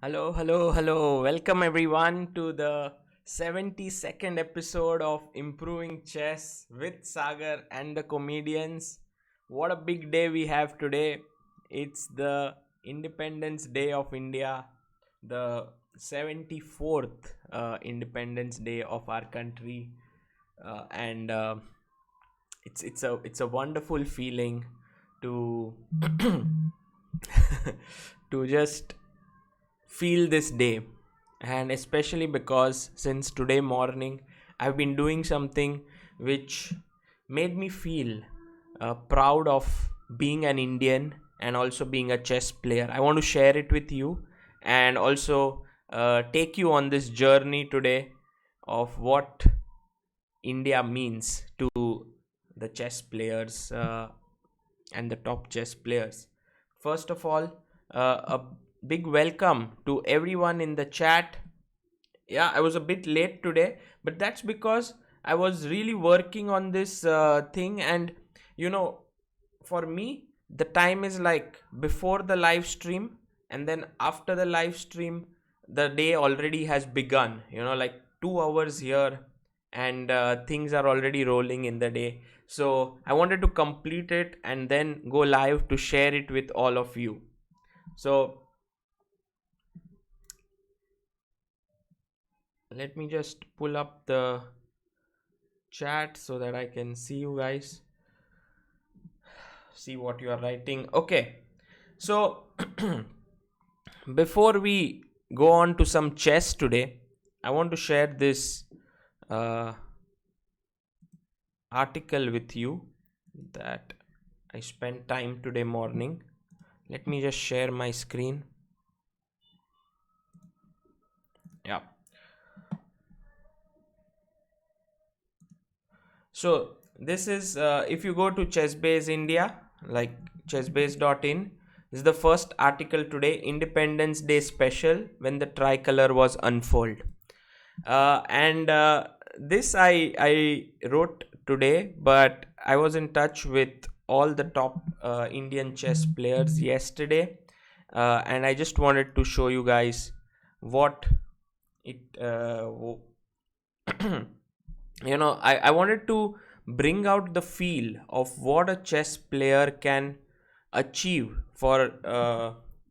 Hello, hello, hello. Welcome everyone to the 72nd episode of Improving Chess with Sagar and the comedians. What a big day we have today. It's the Independence Day of India, the 74th Independence Day of our country. And it's a wonderful feeling to to just feel this day, and especially because since today morning I've been doing something which made me feel proud of being an Indian and also being a chess player. I want to share it with you and also take you on this journey today of what India means to the chess players and the top chess players. First of all, a big welcome to everyone in the chat. Yeah, I was a bit late today, but that's because I was really working on this thing, and you know, for me, the time is like before the live stream, and then after the live stream, the day already has begun. Like 2 hours here, and things are already rolling in the day. So I wanted to complete it and then go live to share it with all of you. So let me just pull up the chat so that I can see you guys, see what you are writing. Okay, so before we go on to some chess today, I want to share this uh, article with you that I spent time today morning. Let me just share my screen. Yeah. So this is if you go to ChessBase India, like chessbase.in, this is the first article today, Independence Day special, when the tricolor was unfurled. And this I wrote today, but I was in touch with all the top Indian chess players yesterday, and I just wanted to show you guys what it I wanted to bring out the feel of what a chess player can achieve for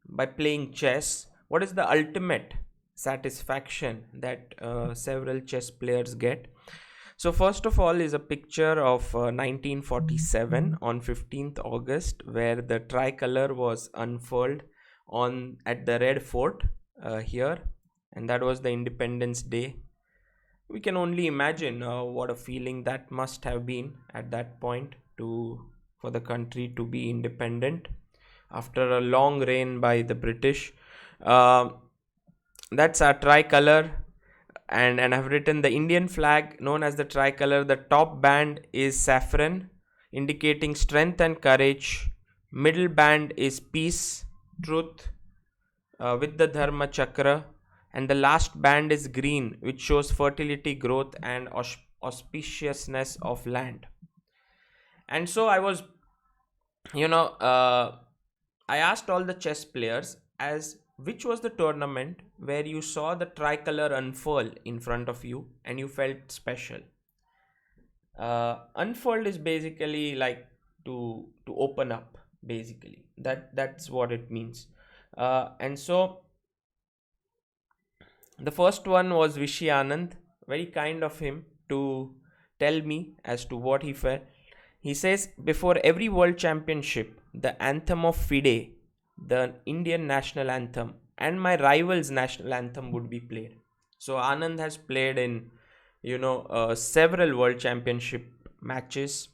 by playing chess. What is the ultimate satisfaction that several chess players get? So first of all is a picture of 1947 on 15th August, where the tricolor was unfurled on at the Red Fort here, and that was the Independence Day. We can only imagine what a feeling that must have been at that point, to for the country to be independent after a long reign by the British. Uh, that's our tricolor, and I've written the Indian flag known as the tricolor. The top band is saffron, indicating strength and courage. Middle band is peace, truth, with the Dharma Chakra, and the last band is green, which shows fertility, growth, and auspiciousness of land. And so you know, I asked all the chess players as which was the tournament where you saw the tricolor unfurl in front of you and you felt special. Unfold is basically like to open up. Basically, that's what it means. And so the first one was Vishy Anand. Very kind of him to tell me as to what he felt. He says, before every world championship, the anthem of FIDE, the Indian national anthem, and my rival's national anthem would be played. So Anand has played in, several world championship matches.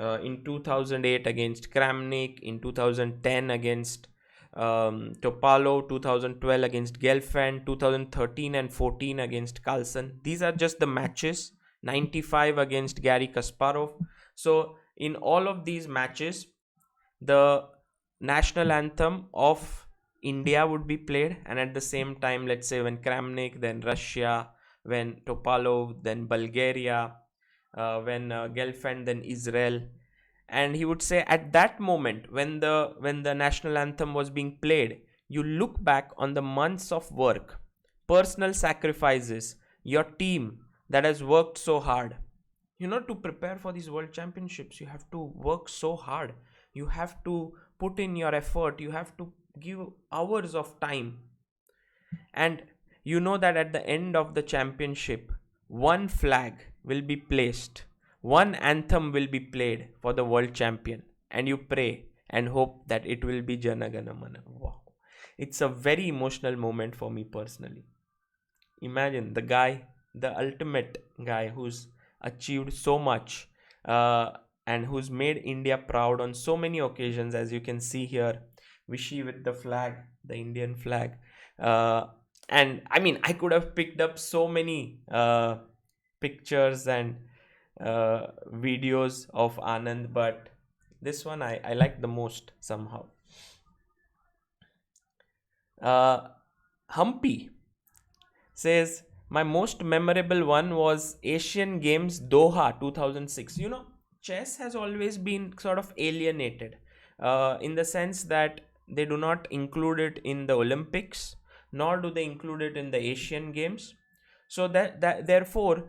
In 2008 against Kramnik, in 2010 against Topalov, 2012 against Gelfand, 2013 and 14 against Carlsen. These are just the matches. 95 against Gary Kasparov. So in all of these matches, the national anthem of India would be played, and at the same time, let's say when Kramnik, then Russia, when Topalov, then Bulgaria, when Gelfand, then Israel. and he would say at that moment when the national anthem was being played, you look back on the months of work, personal sacrifices, your team that has worked so hard. To prepare for these world championships, you have to work so hard, you have to put in your effort, you have to give hours of time, and that at the end of the championship, one flag will be placed, one anthem will be played for the world champion, and you pray and hope that it will be Jana Gana Mana. Wow. It's a very emotional moment for me personally. Imagine the guy, the ultimate guy who's achieved so much, and who's made India proud on so many occasions, as you can see here, Vishy with the flag, the Indian flag. And I mean, I could have picked up so many pictures and videos of Anand, but this one I like the most somehow. Humpy says, my most memorable one was Asian Games Doha 2006. Chess has always been sort of alienated in the sense that they do not include it in the Olympics, nor do they include it in the Asian Games. So that therefore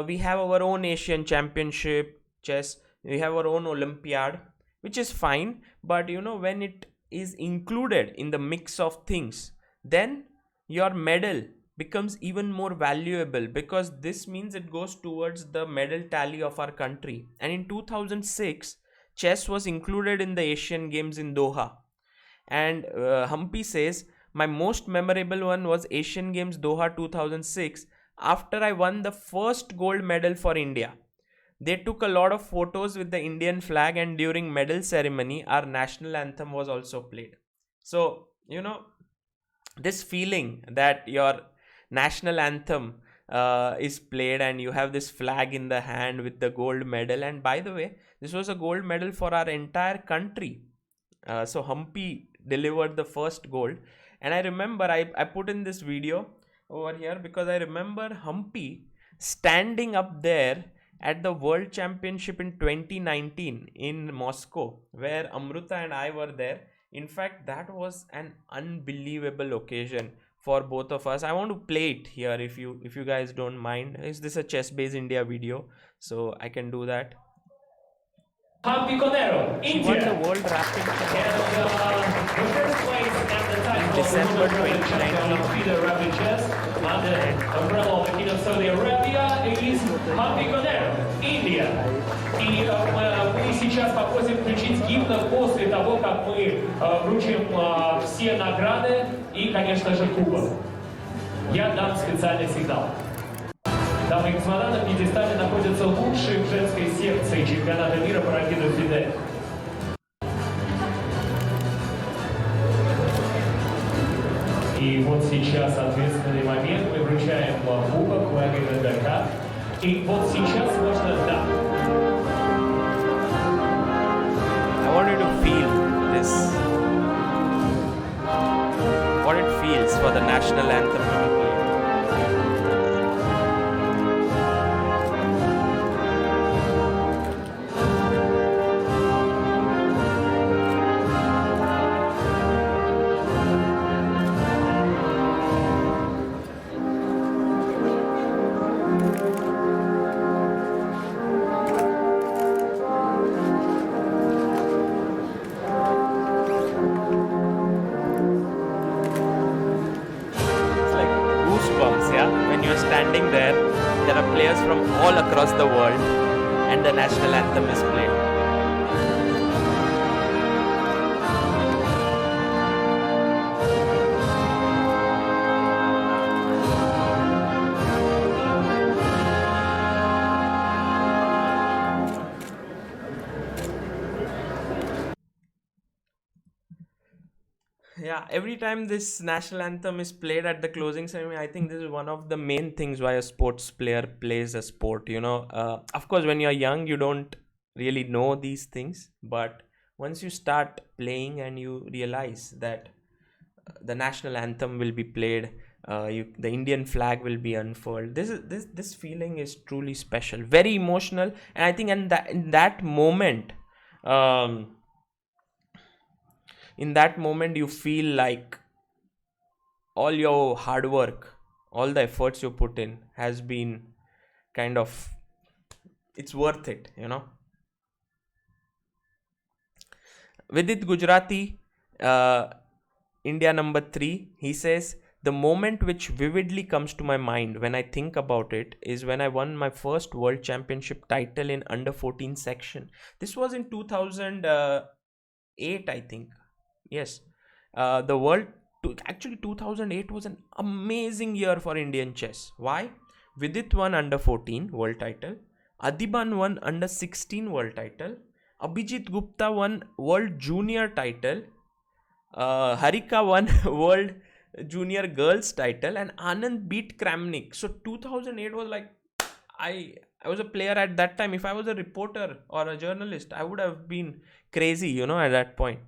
we have our own Asian Championship chess, we have our own Olympiad, which is fine, but when it is included in the mix of things, then your medal becomes even more valuable, because this means it goes towards the medal tally of our country. And in 2006, chess was included in the Asian Games in Doha. And Humpy says, my most memorable one was Asian Games Doha 2006, after I won the first gold medal for India. They took a lot of photos with the Indian flag, and during medal ceremony, our national anthem was also played. So, this feeling that your national anthem is played and you have this flag in the hand with the gold medal, and by the way, this was a gold medal for our entire country. So Humpy delivered the first gold, and I remember I put in this video over here because I remember Humpy standing up there at the World Championship in 2019 in Moscow, where Amruta and I were there. In fact, that was an unbelievable occasion for both of us. I want to play it here if you guys don't mind. Is this a ChessBase India video? So I can do that. Humpy Conero, India. She won the World Rapping in December 2019. The rapid chess under the umbrella of the King of Saudi Arabia is Humpy Conero, India. И мы сейчас попросим включить гимн после того, как мы вручим все награды и, конечно же, кубок. Я дам специальный сигнал. Дамы и господа, на пьедестале находятся лучшие в женской секции чемпионата мира по ракету Фидель. И вот сейчас ответственный момент, мы вручаем кубок Vaibhav and Biswa. И вот сейчас можно, да. I want you to feel this. What it feels for the national anthem to be played. When you're standing there are players from all across the world and the national anthem is played. Yeah, every time this national anthem is played at the closing ceremony, I think this is one of the main things why a sports player plays a sport. Of course, when you're young, you don't really know these things, but once you start playing and you realize that the national anthem will be played, the Indian flag will be unfurled. This feeling is truly special, very emotional, and I think in that moment, um, in that moment you feel like all your hard work, all the efforts you put in has been kind of, it's worth it. Vidit Gujarati, uh, India number 3, he says, the moment which vividly comes to my mind when I think about it is when I won my first world championship title in under 14 section. This was in 2008, I think. Yes. The world, actually 2008 was an amazing year for Indian chess. Why? Vidit won under 14 world title. Adiban won under 16 world title. Abhijit Gupta won world junior title. Harika won world junior girls title, and Anand beat Kramnik. So 2008 was like, I was a player at that time. If I was a reporter or a journalist, I would have been crazy, at that point.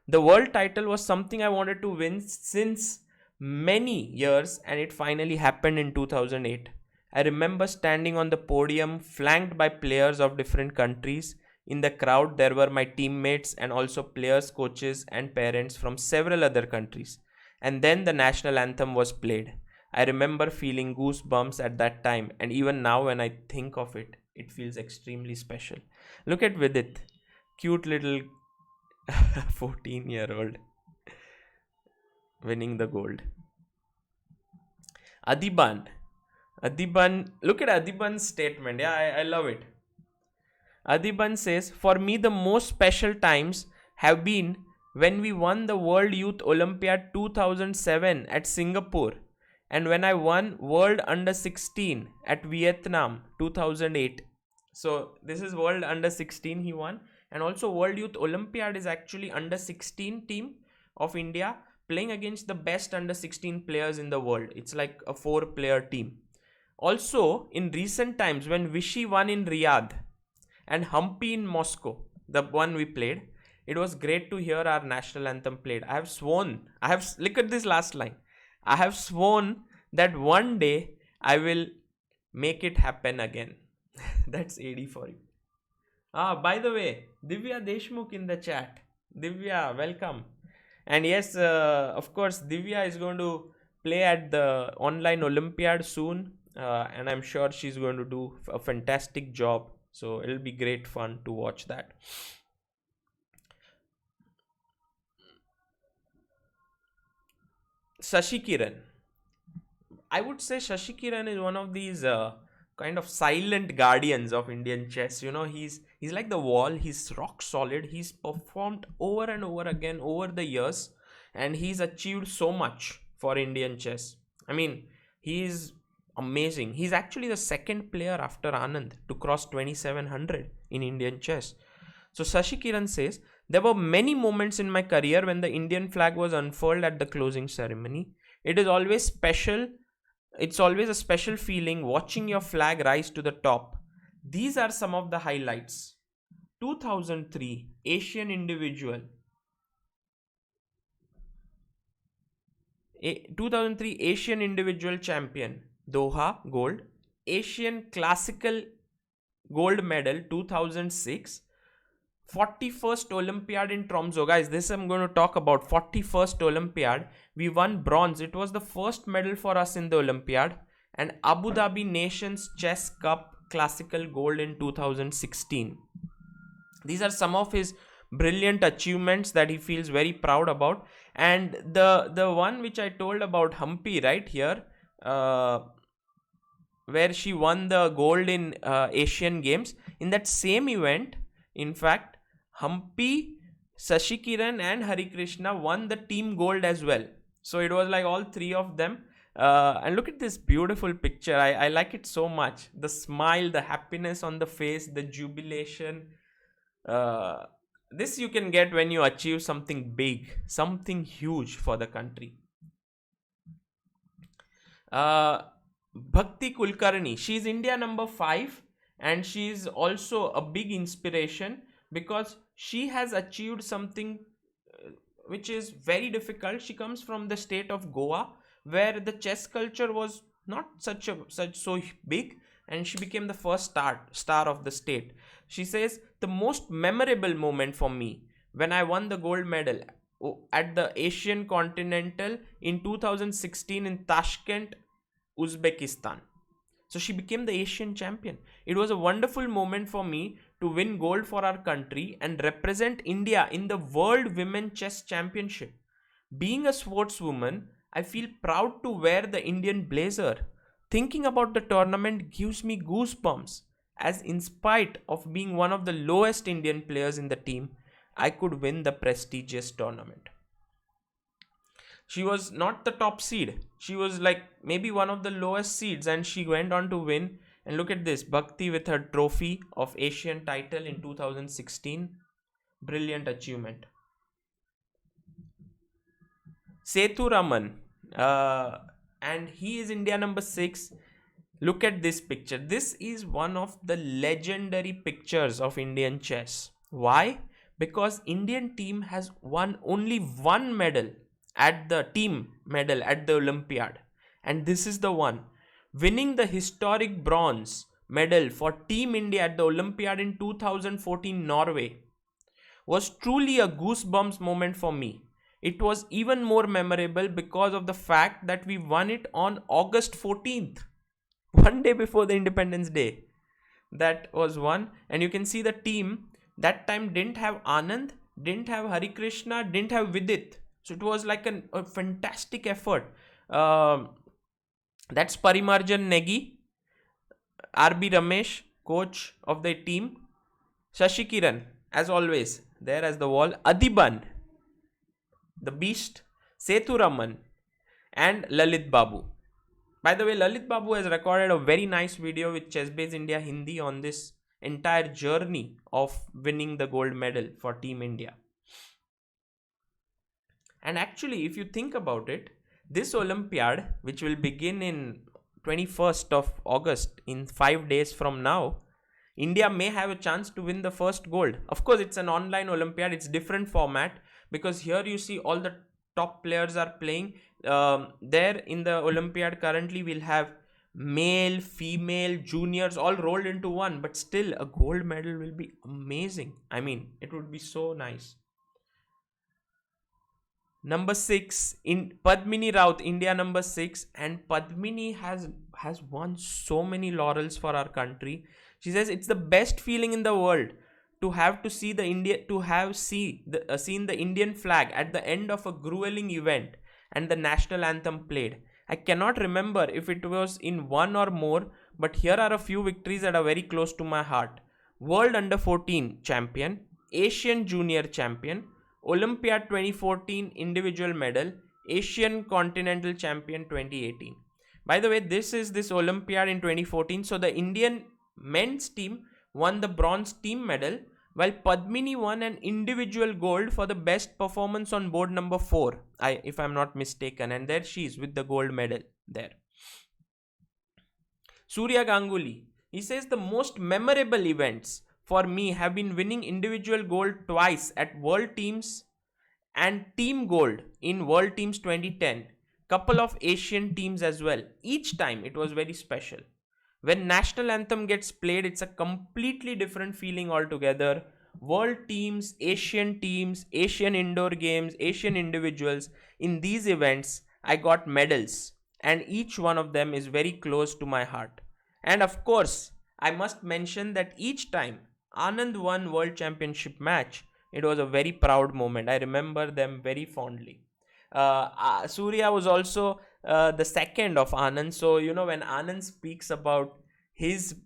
The world title was something I wanted to win since many years, and it finally happened in 2008. I remember standing on the podium flanked by players of different countries. In the crowd, there were my teammates and also players, coaches, and parents from several other countries. And then the national anthem was played. I remember feeling goosebumps at that time, and even now, when I think of it, it feels extremely special. Look at Vidit, cute little 14-year-old winning the gold. Adiban, look at Adiban's statement. Yeah, I love it. Adiban says, for me, the most special times have been when we won the World Youth Olympiad 2007 at Singapore, and when I won World Under 16 at Vietnam 2008. So this is World Under 16 he won, and also World Youth Olympiad is actually Under 16 team of India playing against the best Under 16 players in the world. It's like a 4-player team. Also, in recent times when Vichy won in Riyadh and Humpy in Moscow, the one we played, it was great to hear our national anthem played. Look at this last line. I have sworn that one day I will make it happen again. That's AD for you. By the way, Divya Deshmukh in the chat. Divya, welcome. And yes, of course, Divya is going to play at the online Olympiad soon. And I'm sure she's going to do a fantastic job. So it'll be great fun to watch that. Shashi Kiran. I would say Shashi Kiran is one of these kind of silent guardians of Indian chess. He's like the wall. He's rock solid. He's performed over and over again over the years, and he's achieved so much for Indian chess. I mean, he's amazing. He's actually the second player after Anand to cross 2700 in Indian chess. So Shashi Kiran says, there were many moments in my career when the Indian flag was unfurled at the closing ceremony. It is always special. It's always a special feeling watching your flag rise to the top. These are some of the highlights. 2003 Asian Individual. 2003 Asian Individual Champion, Doha, gold. Asian Classical gold medal, 2006. 41st Olympiad in Tromso. Guys, this I'm going to talk about. 41st Olympiad. We won bronze. It was the first medal for us in the Olympiad. And Abu Dhabi Nations Chess Cup Classical gold in 2016. These are some of his brilliant achievements that he feels very proud about. And the one which I told about Humpy right here, where she won the gold in Asian Games. In that same event, in fact, Humpy, Shashi Kiran and Hari Krishna won the team gold as well. So it was like all three of them. And look at this beautiful picture. I like it so much. The smile, the happiness on the face, the jubilation. This you can get when you achieve something big, something huge for the country. Bhakti Kulkarni. She's India number 5, and she's also a big inspiration because she has achieved something which is very difficult. She comes from the state of Goa, where the chess culture was not so big, and she became the first star of the state. She says, the most memorable moment for me when I won the gold medal at the Asian Continental in 2016 in Tashkent, Uzbekistan. So she became the Asian champion. It was a wonderful moment for me to win gold for our country and represent India in the World Women Chess Championship. Being a sportswoman, I feel proud to wear the Indian blazer. Thinking about the tournament gives me goosebumps, as in spite of being one of the lowest Indian players in the team, I could win the prestigious tournament. She was not the top seed. She was like maybe one of the lowest seeds, and she went on to win. And look at this, Bhakti with her trophy of Asian title in 2016. Brilliant achievement. Sethu Raman, and he is India number 6. Look at this picture. This is one of the legendary pictures of Indian chess. Why? Because Indian team has won only one medal at the team medal at the Olympiad, and this is the one. Winning the historic bronze medal for Team India at the Olympiad in 2014 Norway was truly a goosebumps moment for me. It was even more memorable because of the fact that we won it on August 14th, one day before the Independence Day. That was one. And you can see the team that time didn't have Anand, didn't have Hari Krishna, didn't have Vidit. So it was like a fantastic effort. That's Parimarjan Negi, RB Ramesh, coach of the team. Shashi Kiran, as always, there as the wall. Adiban, the beast. Sethu Raman, and Lalit Babu. By the way, Lalit Babu has recorded a very nice video with ChessBase India Hindi on this entire journey of winning the gold medal for Team India. And actually, if you think about it, this Olympiad, which will begin in 21st of August, in 5 days from now, India may have a chance to win the first gold. Of course, it's an online Olympiad. It's different format, because here you see all the top players are playing. There in the Olympiad currently we'll have male, female, juniors all rolled into one. But still, a gold medal will be amazing. I mean, it would be so nice. Number 6 in Padmini Raut, India number 6, and Padmini has won so many laurels for our country. She says it's the best feeling in the world to have to see the seen the Indian flag at the end of a grueling event and the national anthem played. I cannot remember if it was in one or more, but here are a few victories that are very close to my heart. World Under 14 champion, Asian Junior champion, Olympiad 2014 individual medal, Asian Continental champion 2018. By the way, this is this Olympiad in 2014. So the Indian men's team won the bronze team medal, while Padmini won an individual gold for the best performance on board number 4, if I'm not mistaken. And there she is with the gold medal there. Surya Ganguly, he says the most memorable events for me have been winning individual gold twice at World Teams and Team Gold in World Teams 2010. Couple of Asian teams as well. Each time it was very special. When national anthem gets played, it's a completely different feeling altogether. World teams, Asian indoor games, Asian individuals. In these events, I got medals, and each one of them is very close to my heart. And of course, I must mention that each time Anand won World Championship match, it was a very proud moment. I remember them very fondly. Surya was also the second of Anand. So when Anand speaks about his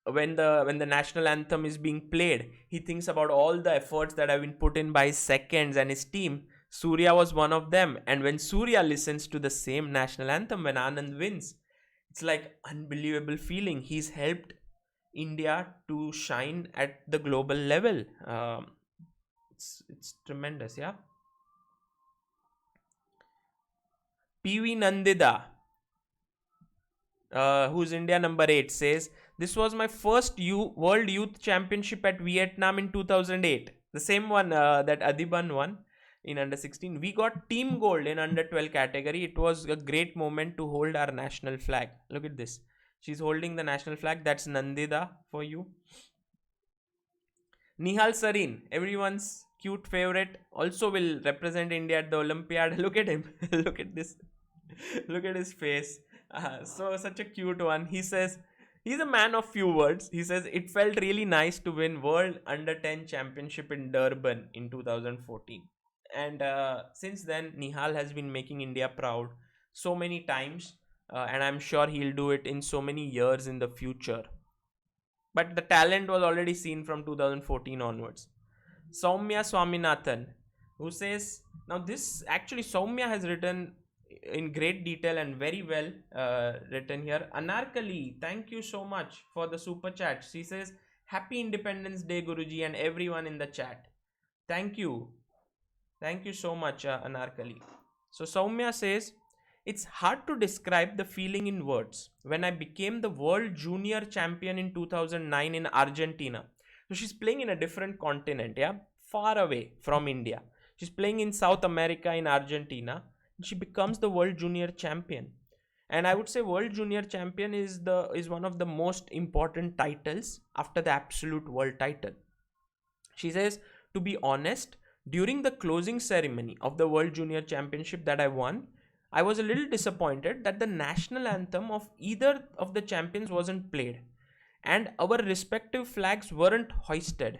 when the national anthem is being played, he thinks about all the efforts that have been put in by his seconds and his team. Surya was one of them. And when Surya listens to the same national anthem when Anand wins, it's like unbelievable feeling. He's helped India to shine at the global level. It's tremendous, yeah. PV Nandida, who's India number 8, says, this was my first World Youth Championship at Vietnam in 2008. The same one that Adiban won in under 16. We got team gold in under 12 category. It was a great moment to hold our national flag. Look at this. She's holding the national flag. That's Nandida for you. Nihal Sarin, everyone's cute favorite, also will represent India at the Olympiad. Look at him. Look at this. Look at his face. So such a cute one. He says he's a man of few words. He says it felt really nice to win World Under 10 Championship in Durban in 2014. And since then, Nihal has been making India proud so many times, and I'm sure he'll do it in so many years in the future. But the talent was already seen from 2014 onwards. Soumya Swaminathan, who says, now this actually Soumya has written in great detail and very well written here. Anarkali, thank you so much for the super chat. She says, Happy Independence Day, Guruji, and everyone in the chat. Thank you. Thank you so much, Anarkali. So Soumya says, it's hard to describe the feeling in words when I became the world junior champion in 2009 in Argentina. So she's playing in a different continent, yeah, far away from India. She's playing in South America in Argentina. And she becomes the world junior champion. And I would say world junior champion is one of the most important titles after the absolute world title. She says, to be honest, during the closing ceremony of the World Junior Championship that I won, I was a little disappointed that the national anthem of either of the champions wasn't played and our respective flags weren't hoisted.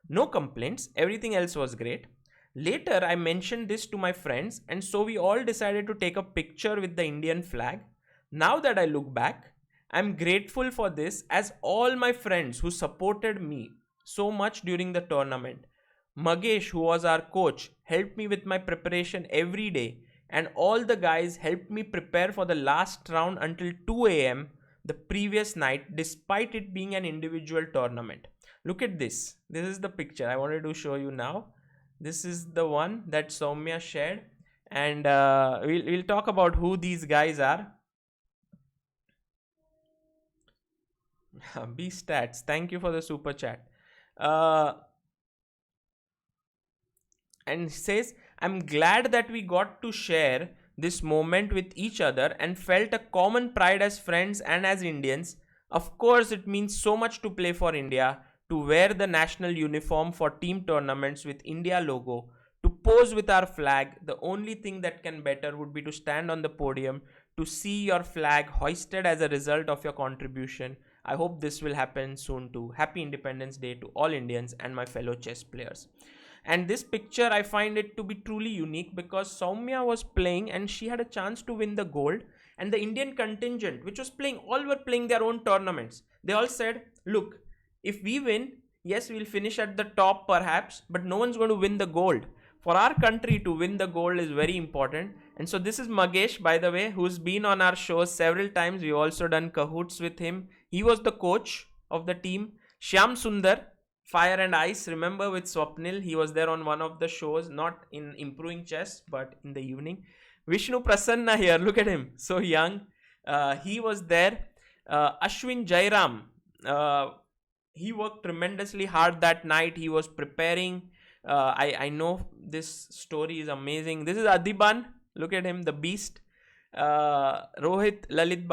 No complaints, everything else was great. Later, I mentioned this to my friends, and so we all decided to take a picture with the Indian flag. Now that I look back, I'm grateful for this, as all my friends who supported me so much during the tournament. Magesh, who was our coach, helped me with my preparation every day, and all the guys helped me prepare for the last round until 2 a.m. the previous night, despite it being an individual tournament. Look at this. This is the picture I wanted to show you now. This is the one that Soumya shared, and we'll talk about who these guys are. B stats, thank you for the super chat. And says, I'm glad that we got to share this moment with each other and felt a common pride as friends and as Indians. Of course, it means so much to play for India, to wear the national uniform for team tournaments with India logo, to pose with our flag. The only thing that can better would be to stand on the podium, to see your flag hoisted as a result of your contribution. I hope this will happen soon too. Happy Independence Day to all Indians and my fellow chess players. And this picture, I find it to be truly unique because Soumya was playing and she had a chance to win the gold. And the Indian contingent, which was playing, all were playing their own tournaments. They all said, look, if we win, yes, we'll finish at the top perhaps, but no one's going to win the gold. For our country to win the gold is very important. And so this is Magesh, by the way, who's been on our shows several times. We've also done cahoots with him. He was the coach of the team. Shyam Sundar, Fire and Ice, remember, with Swapnil, he was there on one of the shows, not in Improving Chess, but in the evening. Vishnu Prasanna here, look at him, so young. He was there. Ashwin Jairam, he worked tremendously hard that night. He was preparing. I know this story is amazing. This is Adiban, look at him, the beast. Rohit Lalit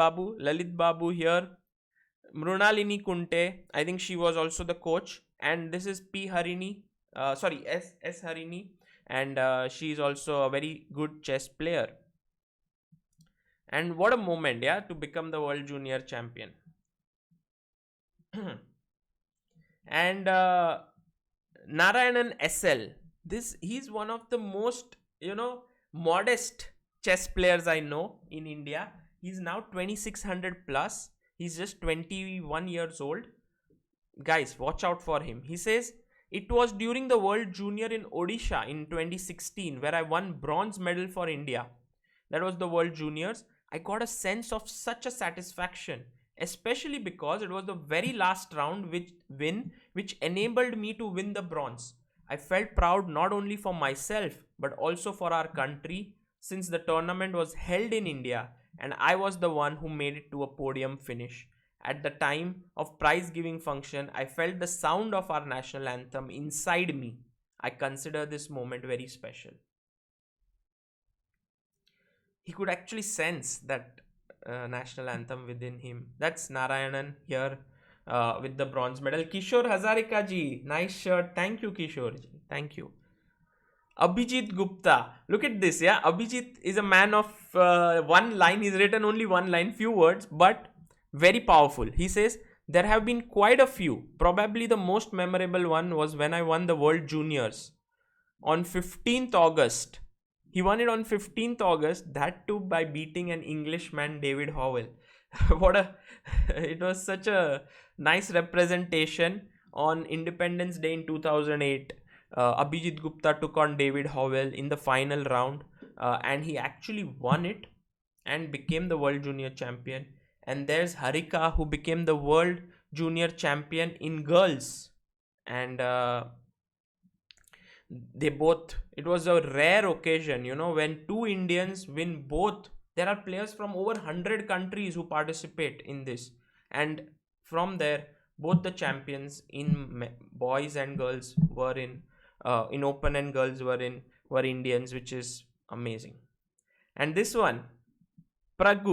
Babu here. Mrunalini Kunte, I think she was also the coach. And this is S Harini, and she is also a very good chess player. And what a moment, yeah, to become the world junior champion. And Narayanan SL, he's one of the most modest chess players I know in India. He's now 2600 plus. He's just 21 years old. Guys, watch out for him. He says, it was during the World Junior in Odisha in 2016 where I won bronze medal for India. That was the World Juniors. I got a sense of such a satisfaction, especially because it was the very last round which enabled me to win the bronze. I felt proud not only for myself but also for our country, since the tournament was held in India and I was the one who made it to a podium finish. At the time of prize giving function, I felt the sound of our national anthem inside me. I consider this moment very special. He could actually sense that national anthem within him. That's Narayanan here. with the bronze medal. Kishore Hazarika ji, nice shirt. Thank you, Kishore ji. Thank you. Abhijit Gupta, look at this. Yeah, Abhijit is a man of one line. He's written only one line, few words, but very powerful. He says, there have been quite a few. Probably the most memorable one was when I won the World Juniors on 15th August. He won it on 15th August, that too by beating an Englishman, David Howell. It was such a nice representation. On Independence Day in 2008. Abhijit Gupta took on David Howell in the final round, and he actually won it and became the World Junior Champion. And there's Harika, who became the World Junior Champion in girls. And it was a rare occasion, when two Indians win both. There are players from over 100 countries who participate in this. And from there, both the champions in boys and girls were in open, and girls were Indians, which is amazing. And this one, Prag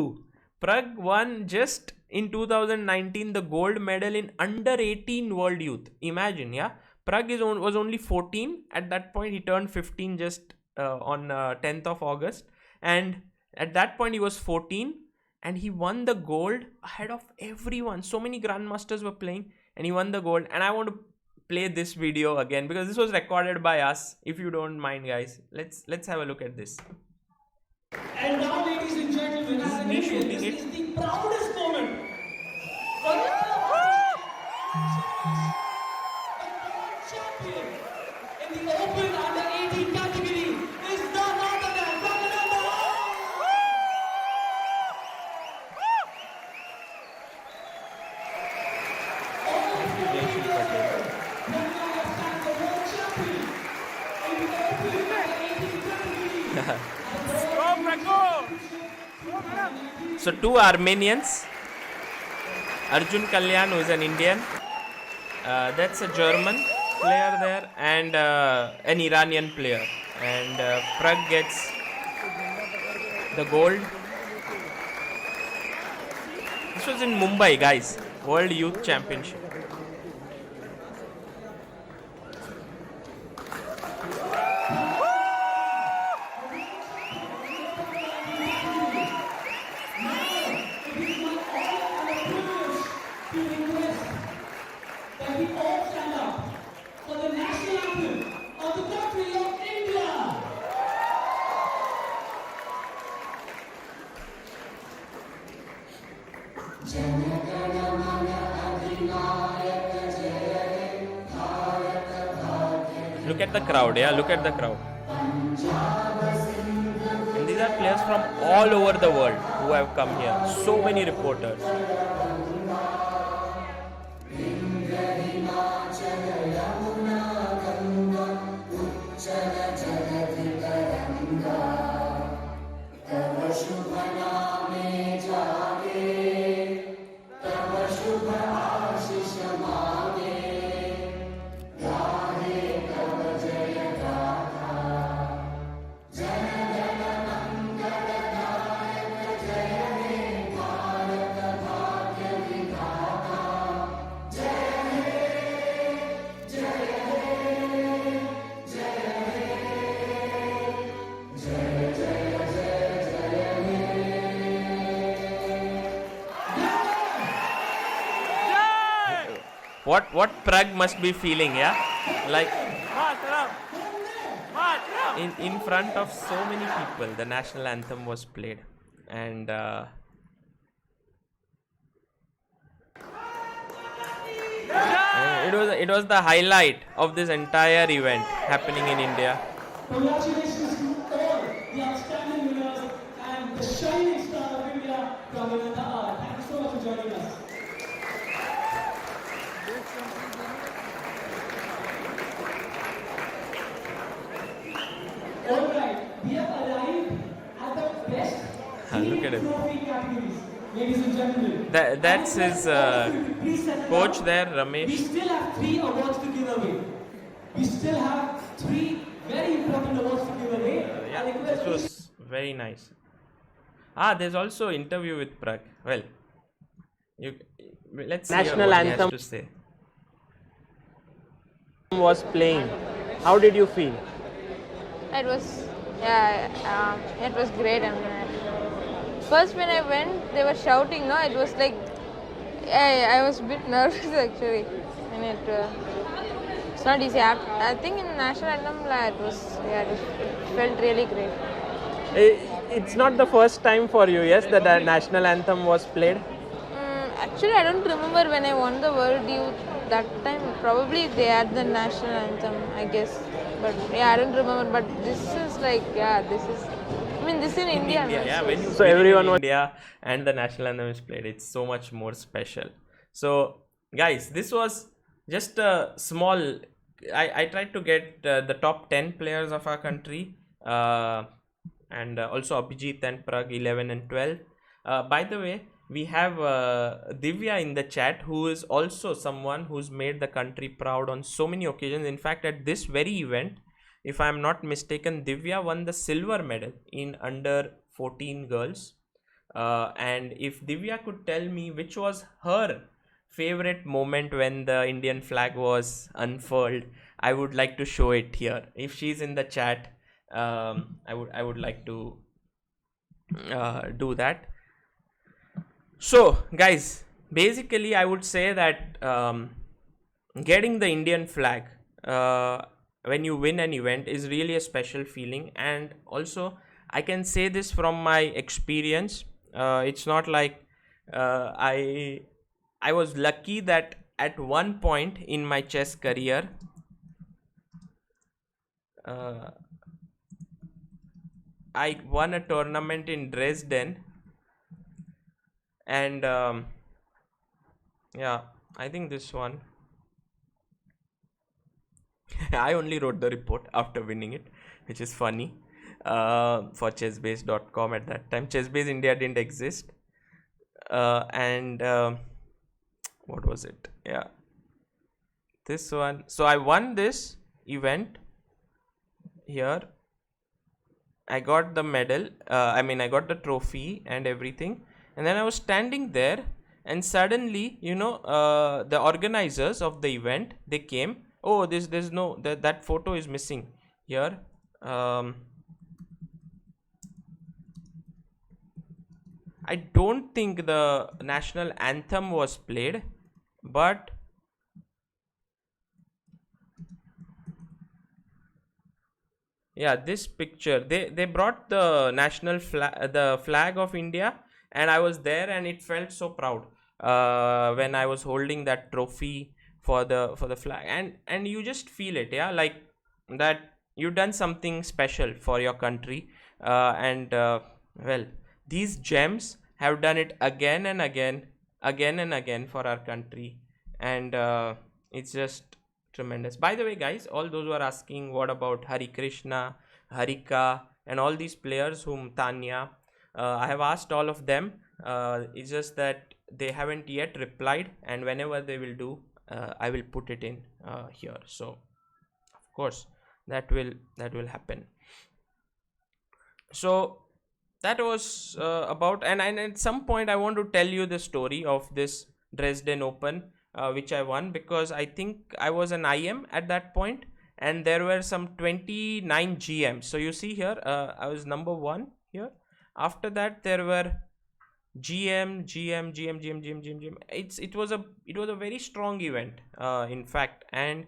won just in 2019 the gold medal in under 18 World Youth. Imagine, yeah. Prag was only 14 at that point. He turned 15 just on 10th of August, and at that point he was 14, and he won the gold ahead of everyone. So many grandmasters were playing, and he won the gold. And I want to play this video again because this was recorded by us. If you don't mind, guys, let's have a look at this. And now, ladies and gentlemen, as an Indian, this is the proudest moment. Champion in the open under 18 category is none other than So two Armenians, Arjun Kalyan, who is an Indian, that's a German player there, and an Iranian player, and Prag gets the gold. This was in Mumbai, guys, World Youth Championship. Look at the crowd, yeah, look at the crowd. And these are players from all over the world who have come here. So many reporters. What Prag must be feeling, yeah? Like in front of so many people, the national anthem was played, and it was the highlight of this entire event happening in India. Congratulations to all the outstanding winners and the shining star of India, Pragananda R. Thank you so much for joining us. Alright, we have arrived at the best Look at him. trophy categories. Ladies and gentlemen, That's his coach there, we Ramesh. still have 3 awards to give away. We still have 3 very important awards to give away. Yeah, this was very nice. There's also interview with Prag. Well, let's hear National what he has anthem to say. was playing. How did you feel? It was, it was great. I mean, first when I went, they were shouting. No, it was like I was a bit nervous actually, and it's not easy. I think in national anthem, it felt really great. It's not the first time for you, yes, that the national anthem was played. Actually, I don't remember when I won the World Youth. That time, probably they had the national anthem, I guess. But yeah, I don't remember. But this is like, this is. I mean, this in India. India, no? yeah, when you So win everyone in was India and the national anthem is played, it's so much more special. So, guys, this was just a small. I tried to get the top 10 players of our country, and also Abhijit and Prag 11 and 12. By the way, we have Divya in the chat, who is also someone who's made the country proud on so many occasions. In fact, at this very event, if I am not mistaken, Divya won the silver medal in under 14 girls. And if Divya could tell me which was her favorite moment when the Indian flag was unfurled, I would like to show it here. If she's in the chat, I would like to do that. So, guys, basically, I would say that getting the Indian flag when you win an event is really a special feeling, and also I can say this from my experience. It's not like I was lucky that at one point in my chess career, I won a tournament in Dresden, and yeah, I think this one. I only wrote the report after winning it, which is funny, for chessbase.com at that time. Chessbase India didn't exist. And what was it? Yeah, this one. So I won this event here. I got the medal. I got the trophy and everything. And then I was standing there, and suddenly, the organizers of the event, they came. Oh, there's no that photo is missing here. I don't think the national anthem was played, but yeah, this picture, they brought the national flag, the flag of India, and I was there, and it felt so proud when I was holding that trophy for the flag, and you just feel it, yeah, like that you've done something special for your country. And well, these gems have done it again and again for our country, and it's just tremendous. By the way, guys, all those who are asking what about Hari Krishna, Harika, and all these players, whom Tanya, I have asked all of them. It's just that they haven't yet replied, and whenever they will do, I will put it in here. So of course that will happen. So that was about, and at some point I want to tell you the story of this Dresden Open, which I won, because I think I was an IM at that point, and there were some 29 GMs. So you see here, I was number 1 here. After that, there were GM. It was a very strong event, in fact, and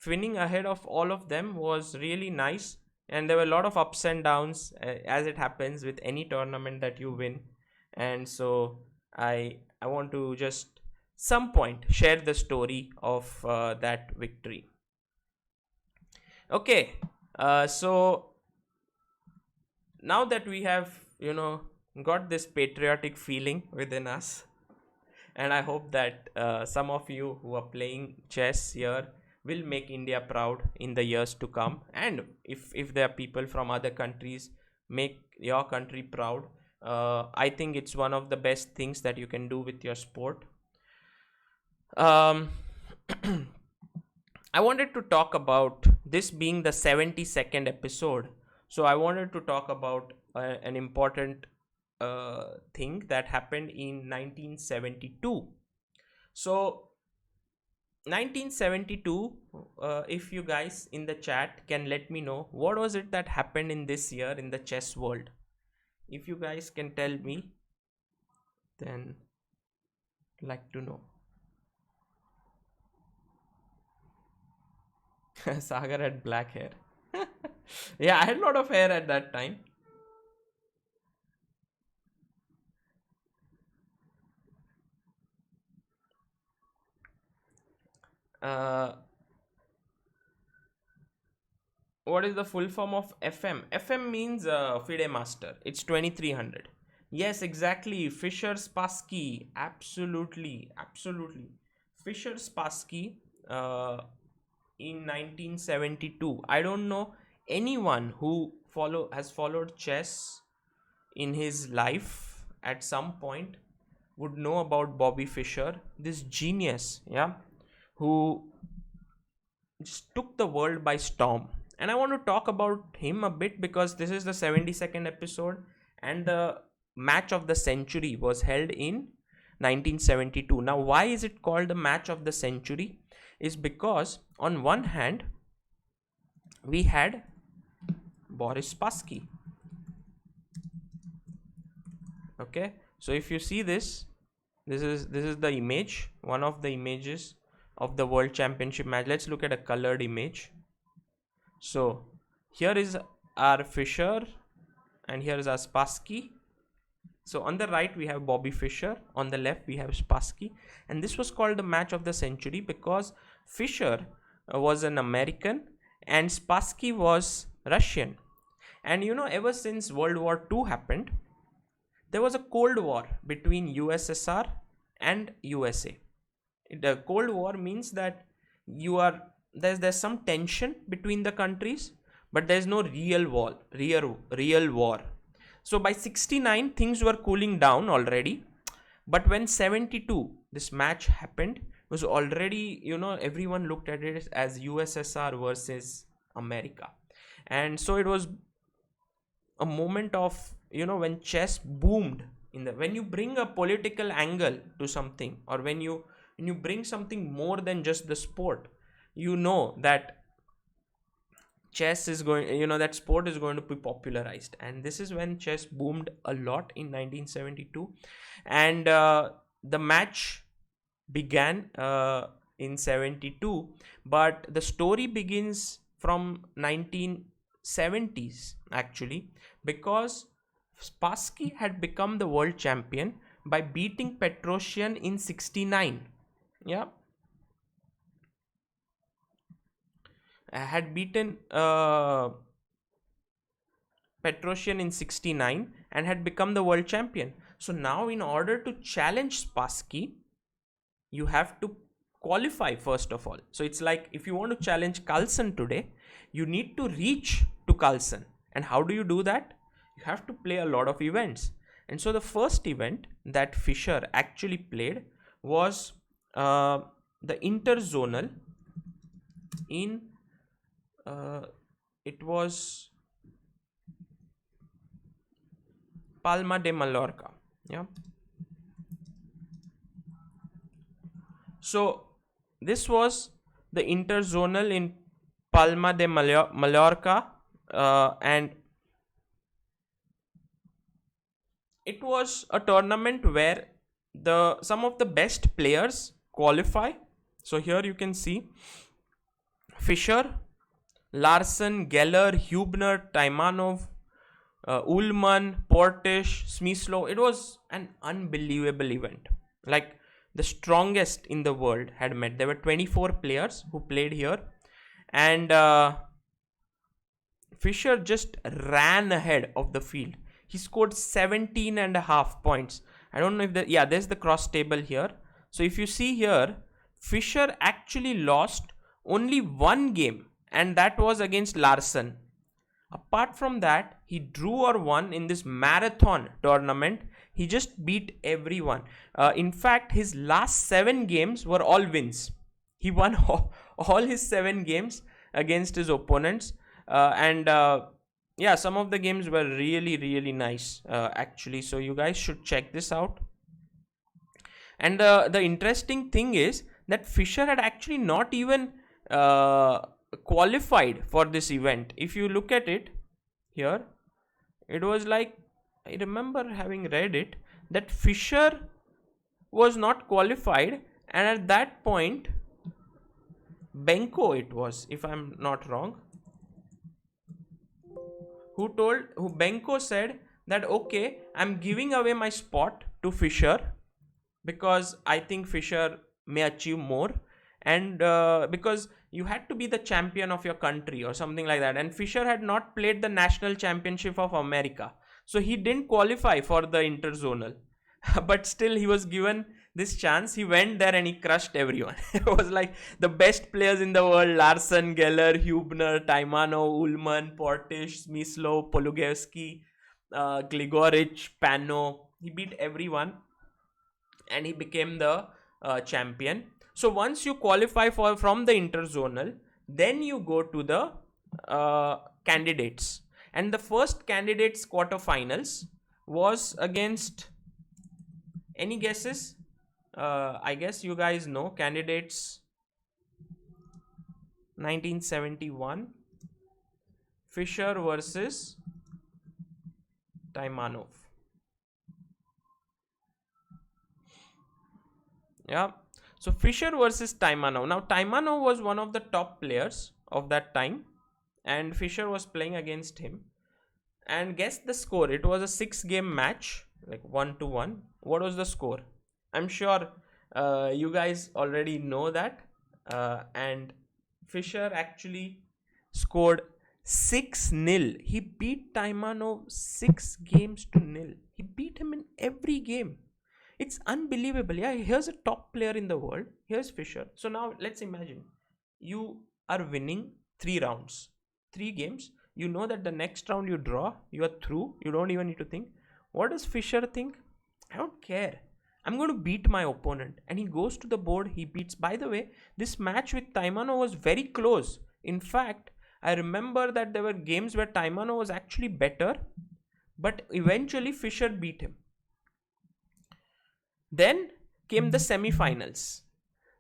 winning ahead of all of them was really nice. And there were a lot of ups and downs, as it happens with any tournament that you win. And so I want to just some point share the story of that victory. Okay, so now that we have got this patriotic feeling within us, and I hope that some of you who are playing chess here will make India proud in the years to come, and if there are people from other countries, make your country proud. I think it's one of the best things that you can do with your sport. I wanted to talk about this being the 72nd episode, so I wanted to talk about an important thing that happened in 1972. So 1972, if you guys in the chat can let me know what was it that happened in this year in the chess world. If you guys can tell me, then I'd like to know. Sagar had black hair. Yeah, I had a lot of hair at that time. Uh, what is the full form of FM? FM means FIDE master. It's 2300. Yes, exactly. Fischer Spassky. Absolutely. Absolutely. Fischer Spassky in 1972. I don't know anyone who has followed chess in his life at some point would know about Bobby Fischer, this genius, yeah, who just took the world by storm. And I want to talk about him a bit because this is the 72nd episode, and the match of the century was held in 1972. Now, why is it called the match of the century? Is because on one hand we had Boris Spassky. Okay, so if you see this is the image, one of the images of the world championship match. Let's look at a colored image. So here is our Fischer and here is our Spassky. So on the right we have Bobby Fischer, on the left we have Spassky, and this was called the match of the century because Fischer was an American and Spassky was Russian. And you know, ever since World War II happened, there was a Cold War between USSR and USA. The Cold War means that there's some tension between the countries, but there's no real war. So by 69 things were cooling down already, but when 72 this match happened, it was already, you know, everyone looked at it as USSR versus America. And so it was a moment of, you know, when chess boomed when you bring a political angle to something, or when you bring something more than just the sport, you know that chess is going, you know, that sport is going to be popularized. And this is when chess boomed a lot in 1972. And the match began in 72, but the story begins from 1970s actually, because Spassky had become the world champion by beating Petrosian in 69. Yeah, had beaten Petrosian in 69 and had become the world champion. So now, in order to challenge Spassky, you have to qualify first of all. So it's like if you want to challenge Carlsen today, you need to reach to Carlsen. And how do you do that? You have to play a lot of events. And so the first event that Fischer actually played was the interzonal in it was Palma de Mallorca. Yeah. So this was the interzonal in Palma de Mallorca, and it was a tournament where some of the best players qualify. So here you can see Fischer, Larsen, Geller, Hubner, Taimanov, Ullmann, Portisch, Smyslow. It was an unbelievable event. Like, the strongest in the world had met. There were 24 players who played here, and Fischer just ran ahead of the field. He scored 17.5 points. I don't know if there's the cross table here. So if you see here, Fischer actually lost only one game, and that was against Larsen. Apart from that, he drew or won in this marathon tournament. He just beat everyone. In fact, his last 7 games were all wins. He won all his 7 games against his opponents. Some of the games were really, really nice, actually. So you guys should check this out. And the interesting thing is that Fischer had actually not even qualified for this event. If you look at it here, it was like, I remember having read it, that Fischer was not qualified, and at that point Benko, it was, if I'm not wrong, who Benko said that, okay, I'm giving away my spot to Fischer because I think Fischer may achieve more, and because you had to be the champion of your country or something like that, and Fischer had not played the national championship of America, so he didn't qualify for the interzonal. But still he was given this chance. He went there and he crushed everyone. It was like the best players in the world: Larsen, Geller, Hubner, Taimanov, Ullman, Portish, Smyslov, Polugevsky, Gligorich, Pano. He beat everyone and he became the champion. So once you qualify from the interzonal, then you go to the candidates, and the first candidates quarterfinals was against, any guesses? I guess you guys know candidates. 1971, Fischer versus Taimanov. Yeah, so Fischer versus Taimanov. Now Taimanov was one of the top players of that time, and Fischer was playing against him. And guess the score. It was a 6-game match, like 1-1. What was the score? I'm sure you guys already know that. And Fischer actually scored 6-0. He beat Taimanov 6-0. He beat him in every game. It's unbelievable. Yeah, here's a top player in the world. Here's Fischer. So now let's imagine you are winning 3 rounds, 3 games. You know that the next round you draw, you are through. You don't even need to think. What does Fischer think? I don't care. I'm going to beat my opponent. And he goes to the board. He beats. By the way, this match with Taimanov was very close. In fact, I remember that there were games where Taimanov was actually better, but eventually Fischer beat him. Then came the semi-finals.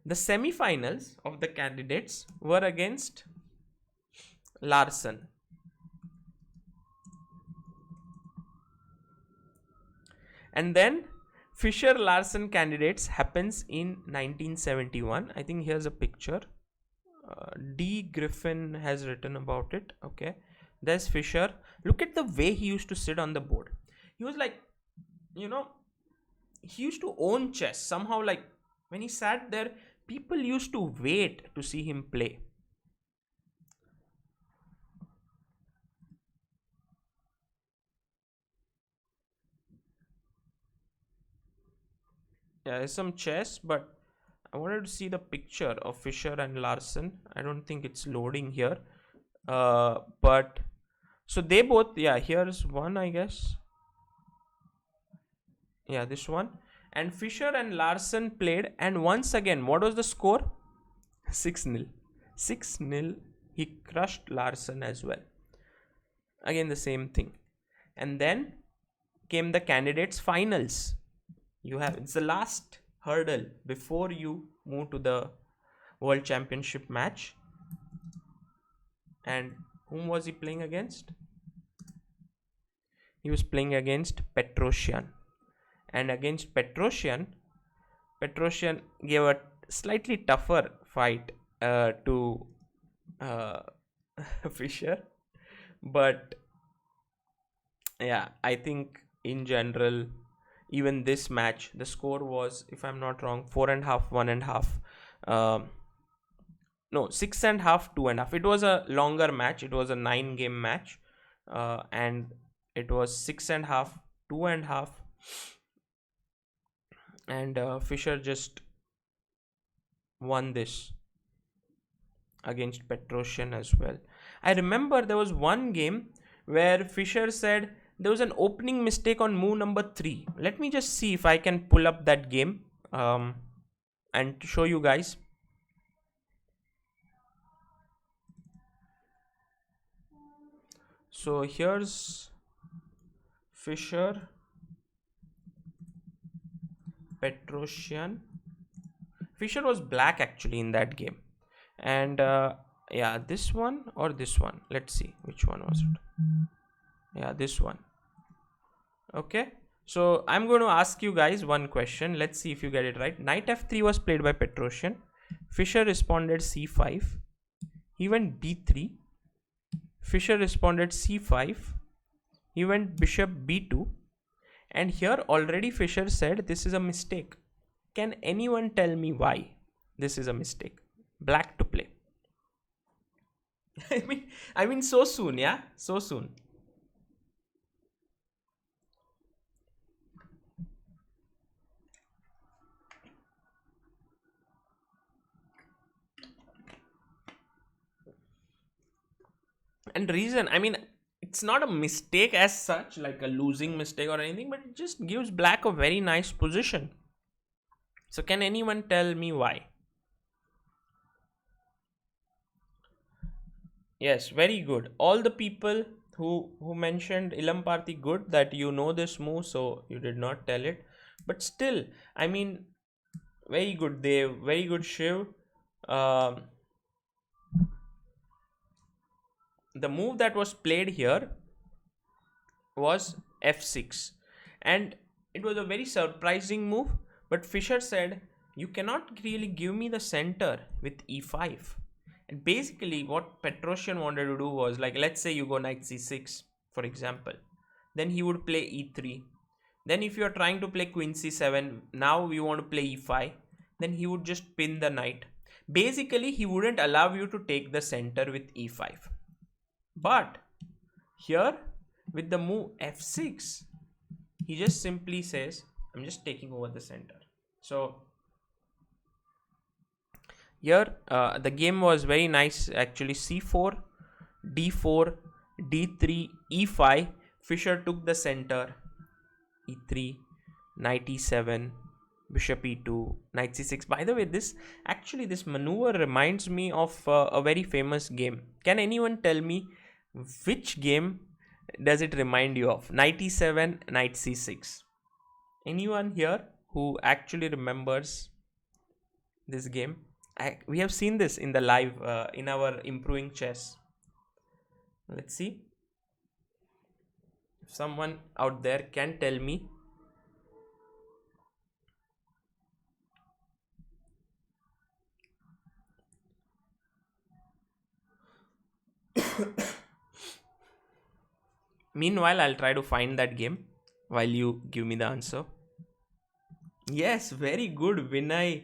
The semi-finals of the candidates were against Larsen. And then Fischer Larsen candidates happens in 1971. I think here's a picture. D. Griffin has written about it. Okay, there's Fischer. Look at the way he used to sit on the board. He was like, you know, he used to own chess somehow. Like when he sat there, people used to wait to see him play. Yeah, there's some chess, but I wanted to see the picture of Fischer and Larsen. I don't think it's loading here. But so they both, yeah, here's one, I guess. Yeah, this one. And Fischer and Larsen played, and once again, what was the score? 6-0. 6-0. He crushed Larsen as well. Again, the same thing. And then came the candidates finals. It's the last hurdle before you move to the World Championship match. And whom was he playing against? He was playing against Petrosian. And against Petrosian gave a slightly tougher fight to Fischer. But yeah, I think in general, even this match, the score was, if I'm not wrong, 4.5, 1.5. No, 6.5, 2.5. It was a longer match. It was a 9-game match. And it was 6.5, 2.5. And Fischer just won this against Petrosian as well. I remember there was one game where Fischer said there was an opening mistake on move number 3. Let me just see if I can pull up that game and show you guys. So here's Fischer, Petrosian. Fischer was black actually in that game. And yeah, this one or this one. Let's see which one was it. Yeah, this one. Okay, so I'm going to ask you guys one question. Let's see if you get it right. Knight f3 was played by Petrosian. Fischer responded c5. He went b3. Fischer responded c5. He went bishop b2. And here already Fischer said this is a mistake. Can anyone tell me why this is a mistake? Black to play. I mean so soon, yeah? So soon. And reason, I mean, it's not a mistake as such, like a losing mistake or anything, but it just gives black a very nice position. So can anyone tell me why? Yes, very good. All the people who mentioned Ilam Parthi, good that you know this move, so you did not tell it. But still, I mean, very good. Very good, Shiv. The move that was played here was f6, and it was a very surprising move, but Fischer said you cannot really give me the center with e5. And basically what Petrosian wanted to do was, like, let's say you go knight c6 for example, then he would play e3. Then if you are trying to play queen c7, now we want to play e5, then he would just pin the knight. Basically he wouldn't allow you to take the center with e5. But here with the move f6, he just simply says, I'm just taking over the center. So here the game was very nice actually. c4, d4, d3, e5. Fischer took the center. e3, knight e7, bishop e2, knight c6. By the way, this maneuver reminds me of a very famous game. Can anyone tell me which game does it remind you of? Knight e7, knight c6. Anyone here who actually remembers this game? We have seen this in the live in our Improving Chess. Let's see if someone out there can tell me. Meanwhile, I'll try to find that game while you give me the answer. Yes, very good, Vinay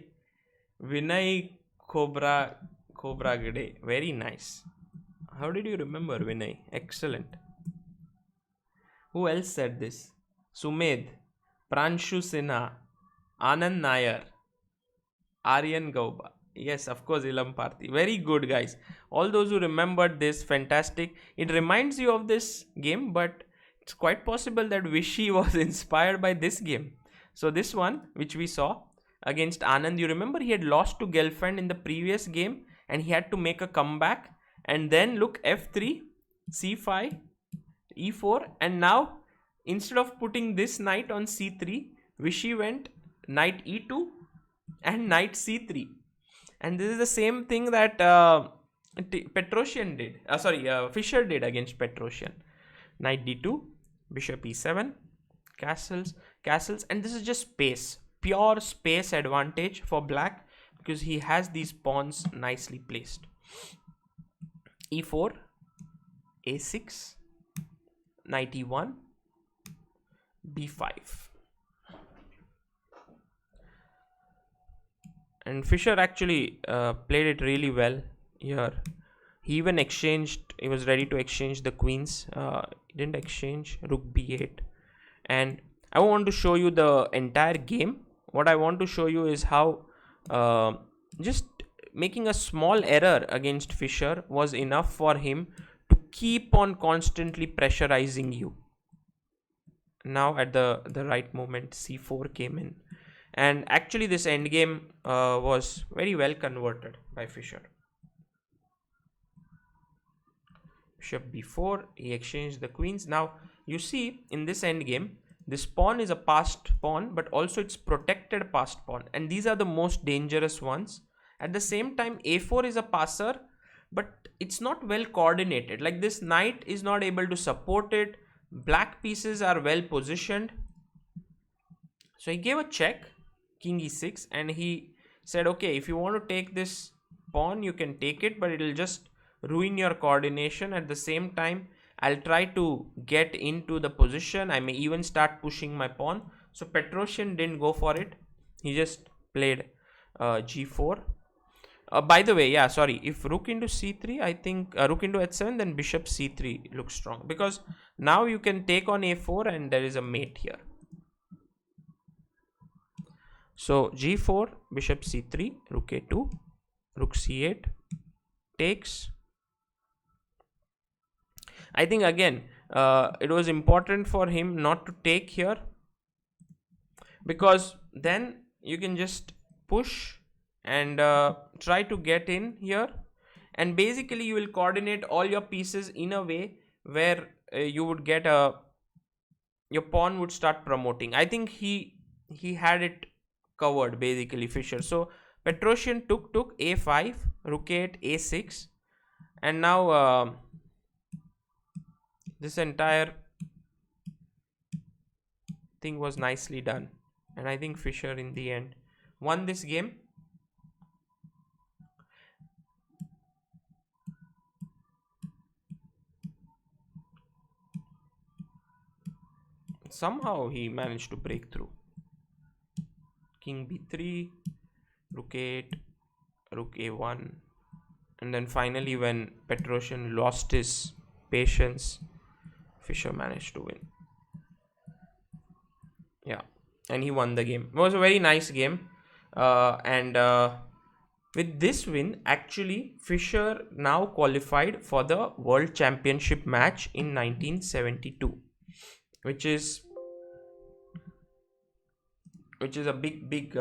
Khobragade. Very nice. How did you remember, Vinay? Excellent. Who else said this? Sumed, Pranshu Sinha, Anand Nair, Aryan Gauba. Yes, of course, Ilam Parthi. Very good, guys. All those who remembered this, fantastic. It reminds you of this game, but it's quite possible that Vishy was inspired by this game. So this one, which we saw against Anand, you remember he had lost to Gelfand in the previous game and he had to make a comeback. And then look, f3, c5, e4, and now instead of putting this knight on c3, Vishy went knight e2 and knight c3. And this is the same thing that Petrosian did. Fischer did against Petrosian. Knight d2, bishop e7, castles, and this is just space, pure space advantage for black because he has these pawns nicely placed. e4, a6, knight e1, b5. And Fischer actually played it really well here. He was ready to exchange the queens. He didn't exchange, rook b8. And I want to show you the entire game. What I want to show you is how just making a small error against Fischer was enough for him to keep on constantly pressurizing you. Now at the right moment, c4 came in. And actually this endgame was very well converted by Fischer. Bishop b4, he exchanged the queens. Now you see in this endgame, This pawn is a passed pawn, but also it's protected passed pawn, and these are the most dangerous ones. At the same time, a4 is a passer, but it's not well coordinated. Like, this knight is not able to support it. Black pieces are well positioned. So he gave a check, king e6, and he said, okay, if you want to take this pawn, you can take it, but it'll just ruin your coordination. At the same time, I'll try to get into the position. I may even start pushing my pawn. So Petrosian didn't go for it. He just played g4. By the way, yeah, sorry, if rook into c3, I think rook into h7, then bishop c3 looks strong, because now you can take on a4 and there is a mate here. So g4, bishop c3, rook a2, rook c8, takes. I think again, it was important for him not to take here, because then you can just push and try to get in here, and basically you will coordinate all your pieces in a way where you would get your pawn would start promoting. I think he had it covered, basically, Fischer. So Petrosian took a5, rook 8, a6, and now this entire thing was nicely done, and I think Fischer in the end won this game. Somehow he managed to break through. King b3, rook 8, rook a1, and then finally, when Petrosian lost his patience, Fischer managed to win. Yeah, and he won the game. It was a very nice game, and with this win, actually, Fischer now qualified for the World Championship match in 1972, which is a big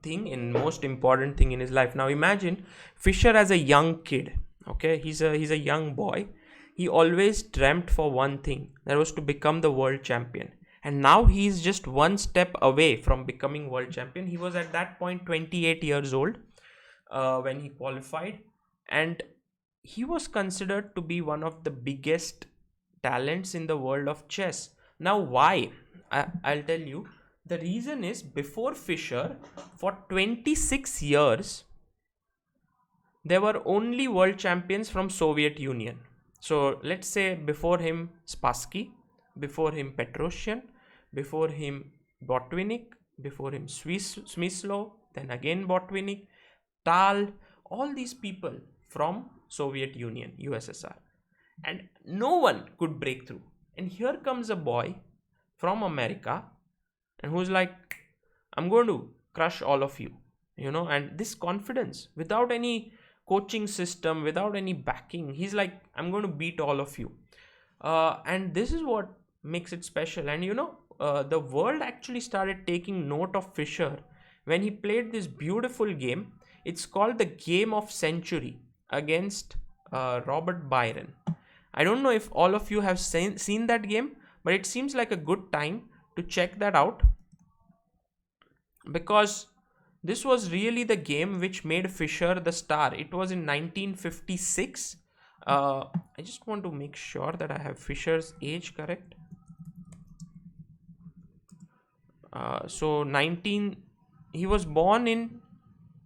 thing, and most important thing in his life. Now imagine Fischer as a young kid. Okay, he's a young boy. He always dreamt for one thing, that was to become the world champion, and now he's just one step away from becoming world champion. He was at that point 28 years old when he qualified, and he was considered to be one of the biggest talents in the world of chess. Now why? I'll tell you. The reason is, before Fischer, for 26 years, there were only world champions from Soviet Union. So let's say before him Spassky, before him Petrosian, before him Botvinnik, before him Smyslov, then again Botvinnik, Tal, all these people from Soviet Union, USSR, and no one could break through. And here comes a boy from America, and who's like, I'm going to crush all of you, and this confidence, without any coaching system, without any backing, he's like, I'm going to beat all of you. And this is what makes it special. And the world actually started taking note of Fischer when he played this beautiful game. It's called the Game of Century against Robert Byron. I don't know if all of you have seen that game, but it seems like a good time to check that out, because this was really the game which made Fischer the star. It was in 1956. I just want to make sure that I have Fischer's age correct. He was born in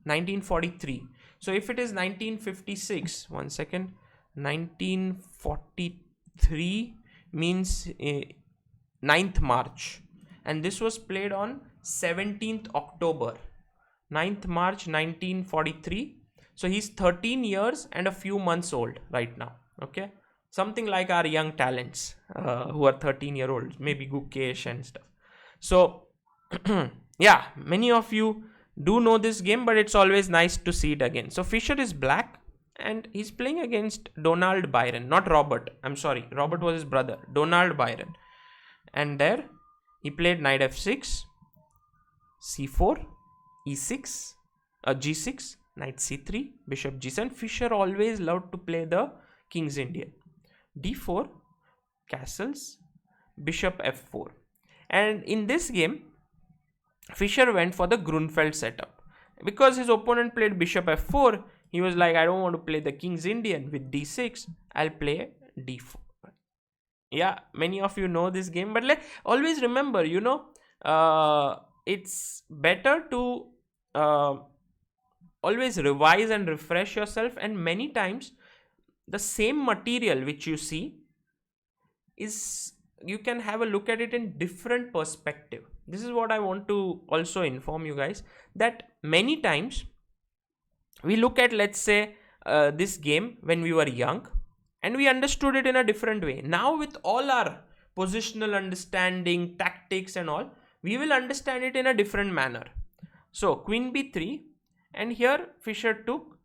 1943. So if it is 1956, 1943 means 9th March, and this was played on 17th October, 9th March 1943. So he's 13 years and a few months old right now. Okay, something like our young talents who are 13-year-olds, maybe Gukesh and stuff. So yeah, many of you do know this game, but it's always nice to see it again. So Fischer is black, and he's playing against Donald Byron, not Robert. I'm sorry, Robert was his brother, Donald Byron. And there he played knight f6, c4, e6, g6, knight c3, bishop g7. Fischer always loved to play the King's Indian. d4, castles, bishop f4. And in this game, Fischer went for the Grunfeld setup. Because his opponent played bishop f4, he was like, I don't want to play the king's Indian with d6. I'll play d4. Yeah, many of you know this game, but always remember, it's better to always revise and refresh yourself. And many times, the same material which you see is, you can have a look at it in different perspective. This is what I want to also inform you guys, that many times we look at, let's say, this game when we were young and we understood it in a different way. Now with all our positional understanding, tactics and all, we will understand it in a different manner. So queen b3, and here Fischer took,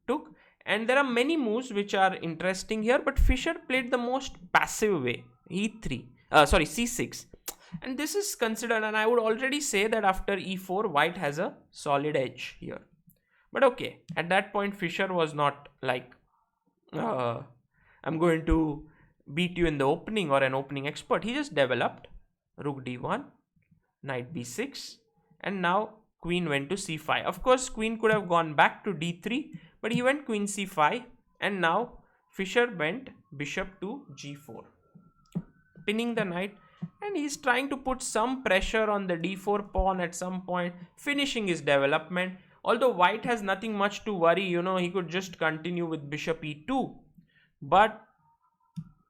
and there are many moves which are interesting here, but Fischer played the most passive way, c6. And this is considered, and I would already say that after e4, white has a solid edge here. But okay, at that point, Fischer was not like, I'm going to beat you in the opening or an opening expert. He just developed rook d1, knight b6, and now queen went to c5. Of course, queen could have gone back to d3, but he went queen c5, and now Fischer went bishop to g4, pinning the knight. And he's trying to put some pressure on the d4 pawn at some point, finishing his development. Although white has nothing much to worry, he could just continue with bishop e2. But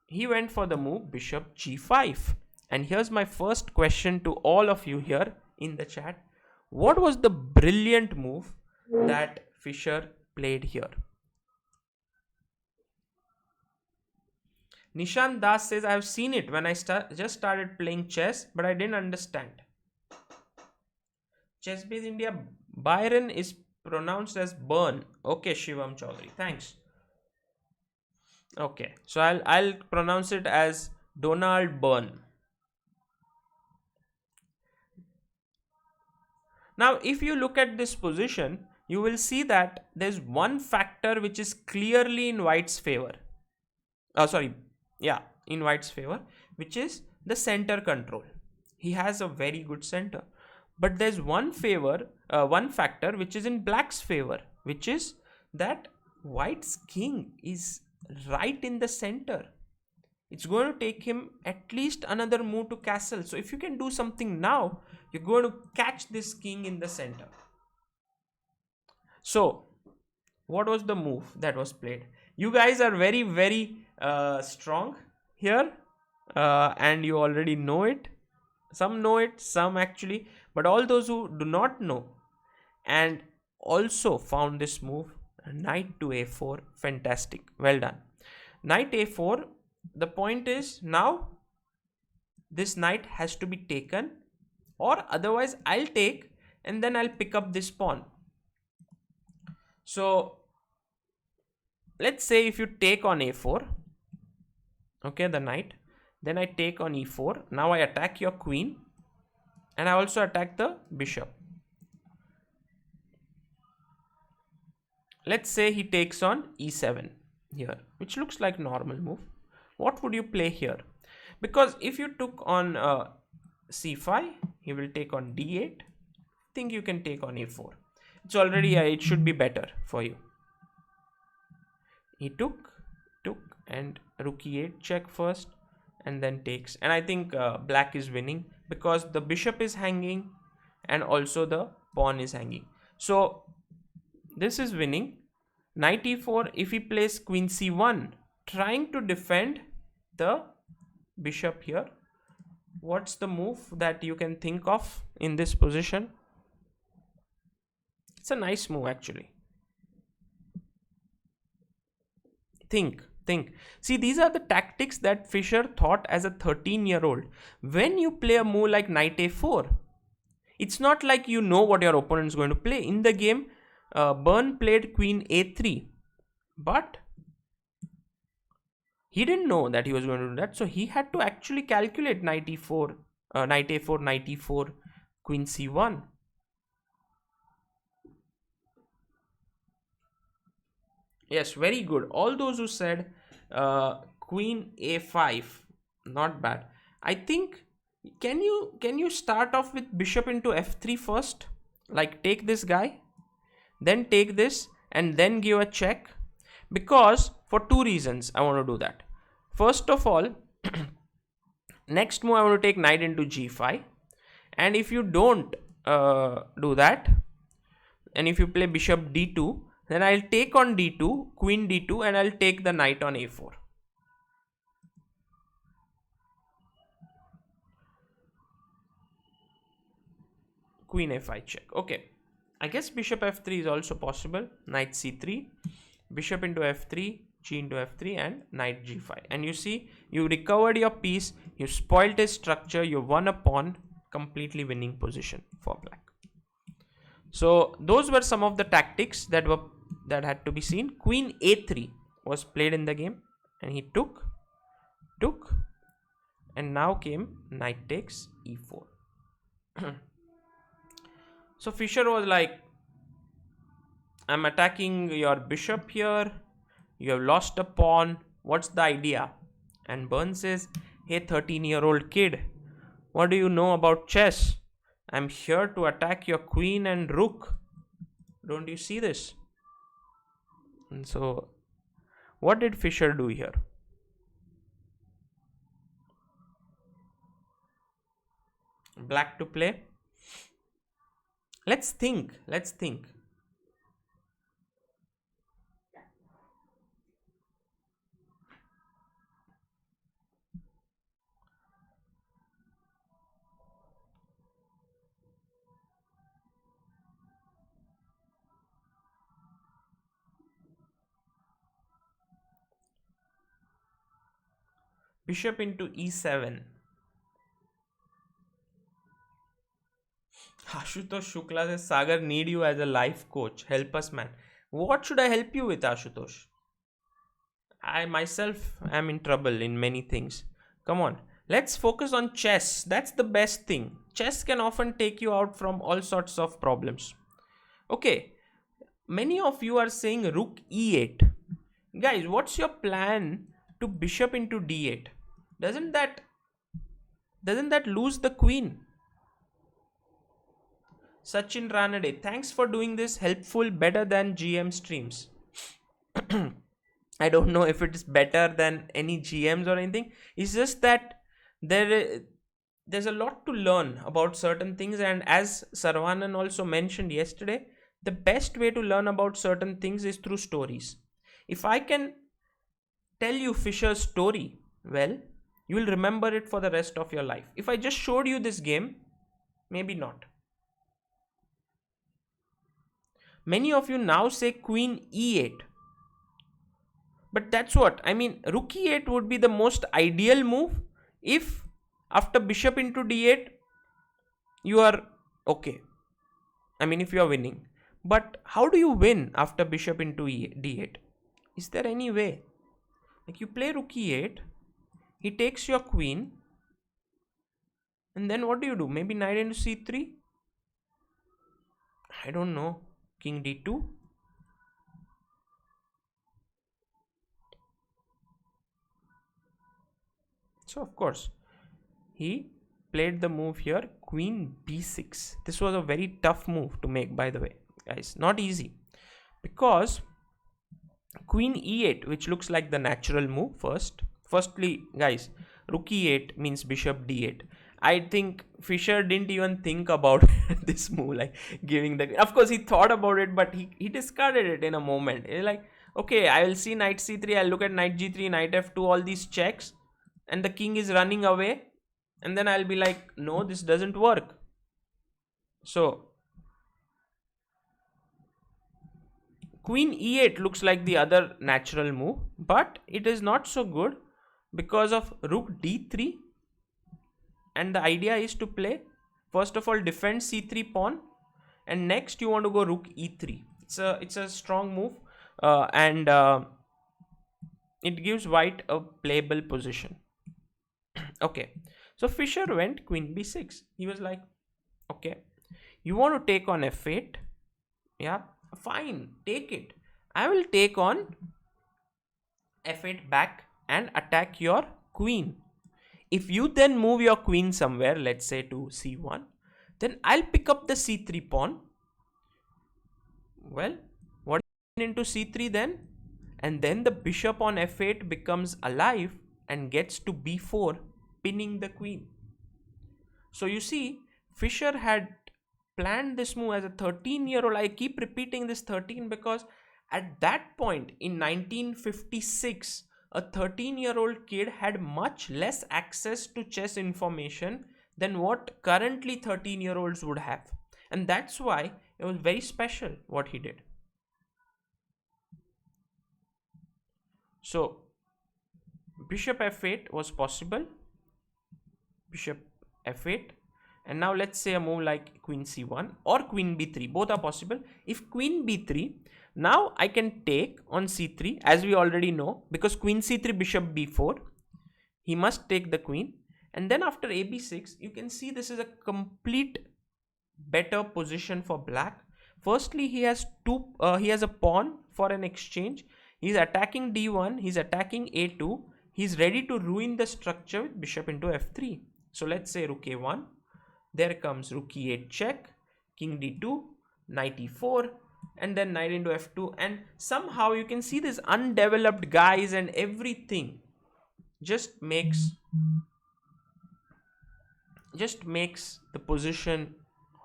he went for the move bishop g5. And here's my first question to all of you here in the chat. What was the brilliant move that Fischer played here? Nishan Das says, I have seen it when I just started playing chess, but I didn't understand. ChessBase India, Byron is pronounced as Burn. Okay, Shivam Chaudhary, thanks. Okay, so I'll pronounce it as Donald Byrne. Now, if you look at this position, you will see that there's one factor which is clearly in white's favor. In white's favor, which is the center control. He has a very good center. But there's one factor which is in black's favor, which is that white's king is right in the center. It's going to take him at least another move to castle. So if you can do something now, you're going to catch this king in the center. So what was the move that was played? You guys are very, very strong here, and you already know it. Some know it, some actually, but all those who do not know and also found this move, knight to a4, fantastic, well done. Knight a4, the point is now this knight has to be taken, or otherwise I'll take and then I'll pick up this pawn. So let's say if you take on a4, okay, the knight, then I take on e4. Now I attack your queen and I also attack the bishop. Let's say he takes on e7 here, which looks like normal move. What would you play here? Because if you took on c5, he will take on d8. I think you can take on a4. It's already, it should be better for you. He took, and rook e8 check first, and then takes. And I think black is winning because the bishop is hanging and also the pawn is hanging. So this is winning. Knight e4, if he plays queen c1, trying to defend the bishop here. What's the move that you can think of in this position? It's a nice move actually. Think. See, these are the tactics that Fischer thought as a 13-year-old. When you play a move like knight a4, it's not like you know what your opponent is going to play. In the game, Byrne played queen a3, but he didn't know that he was going to do that. So he had to actually calculate knight e4, knight a4, knight e4, queen c1. Yes, very good. All those who said queen a5, not bad. I think Can you start off with bishop into f3 first? Like take this guy, then take this, and then give a check? Because for two reasons I want to do that. First of all, next move I want to take knight into g5, and if you don't do that, and if you play bishop d2, then I'll take on d2, queen d2, and I'll take the knight on a4. Queen f5 check. Okay, I guess bishop f3 is also possible. Knight c3, bishop into f3, g into f3, and knight g5. And you see, you recovered your piece, you spoiled his structure, you won a pawn, completely winning position for black. So those were some of the tactics that had to be seen. Queen a3 was played in the game, and he took, and now came knight takes e4. So Fischer was like, I'm attacking your bishop here, you have lost a pawn, what's the idea? And Burns says, hey 13-year-old kid, what do you know about chess? I'm here to attack your queen and rook. Don't you see this? And so, what did Fischer do here? Black to play. Let's think. Bishop into e7. Ashutosh Shukla says, Sagar, need you as a life coach. Help us, man. What should I help you with, Ashutosh? I myself am in trouble in many things. Come on. Let's focus on chess. That's the best thing. Chess can often take you out from all sorts of problems. Okay. Many of you are saying rook e8. Guys, what's your plan to bishop into d8? Doesn't that lose the queen? Sachin Ranade, thanks for doing this. Helpful, better than GM streams. I don't know if it is better than any GMs or anything. It's just that there's a lot to learn about certain things, and as Sarvanan also mentioned yesterday, the best way to learn about certain things is through stories. If I can tell you Fischer's story, well, you will remember it for the rest of your life. If I just showed you this game, maybe not. Many of you now say queen e8. But that's what, I mean, rook e8 would be the most ideal move if after bishop into d8, you are okay. I mean, if you are winning. But how do you win after bishop into d8? Is there any way? Like you play rook e8, he takes your queen, and then what do? Maybe knight into c3? I don't know. King d2. So of course, he played the move here, queen b6. This was a very tough move to make, by the way, guys. Not easy. Because queen e8, which looks like the natural move Firstly, guys, rook e8 means bishop d8. I think Fischer didn't even think about this move, like giving the... Of course, he thought about it, but he discarded it in a moment. He's like, okay, I will see knight c3, I'll look at knight g3, knight f2, all these checks, and the king is running away. And then I'll be like, no, this doesn't work. So, queen e8 looks like the other natural move, but it is not so good because of rook d3. And the idea is to play, first of all, defend c3 pawn, and next you want to go rook e3. It's a strong move, and it gives white a playable position. Okay, so Fischer went queen b6. He was like, okay, you want to take on f8? Yeah, fine, take it. I will take on f8 back and attack your queen. If you then move your queen somewhere, let's say to c1, then I'll pick up the c3 pawn. Well, what into c3 then? And then the bishop on f8 becomes alive and gets to b4, pinning the queen. So you see, Fischer had planned this move as a 13-year-old. I keep repeating this 13 because at that point in 1956, a 13-year-old kid had much less access to chess information than what currently 13-year-olds would have. And that's why it was very special what he did. So, bishop f8 was possible. Bishop f8. And now let's say a move like queen c1 or queen b3. Both are possible. If queen b3, now I can take on c3, as we already know, because queen c3, bishop b4. He must take the queen. And then after a b6, you can see this is a complete better position for black. Firstly, he has a pawn for an exchange. He's attacking d1. He's attacking a2. He's ready to ruin the structure with bishop into f3. So let's say rook a1. There comes rook e8 check, king d2, knight e4, and then knight into f2. And somehow you can see this undeveloped guys and everything just makes the position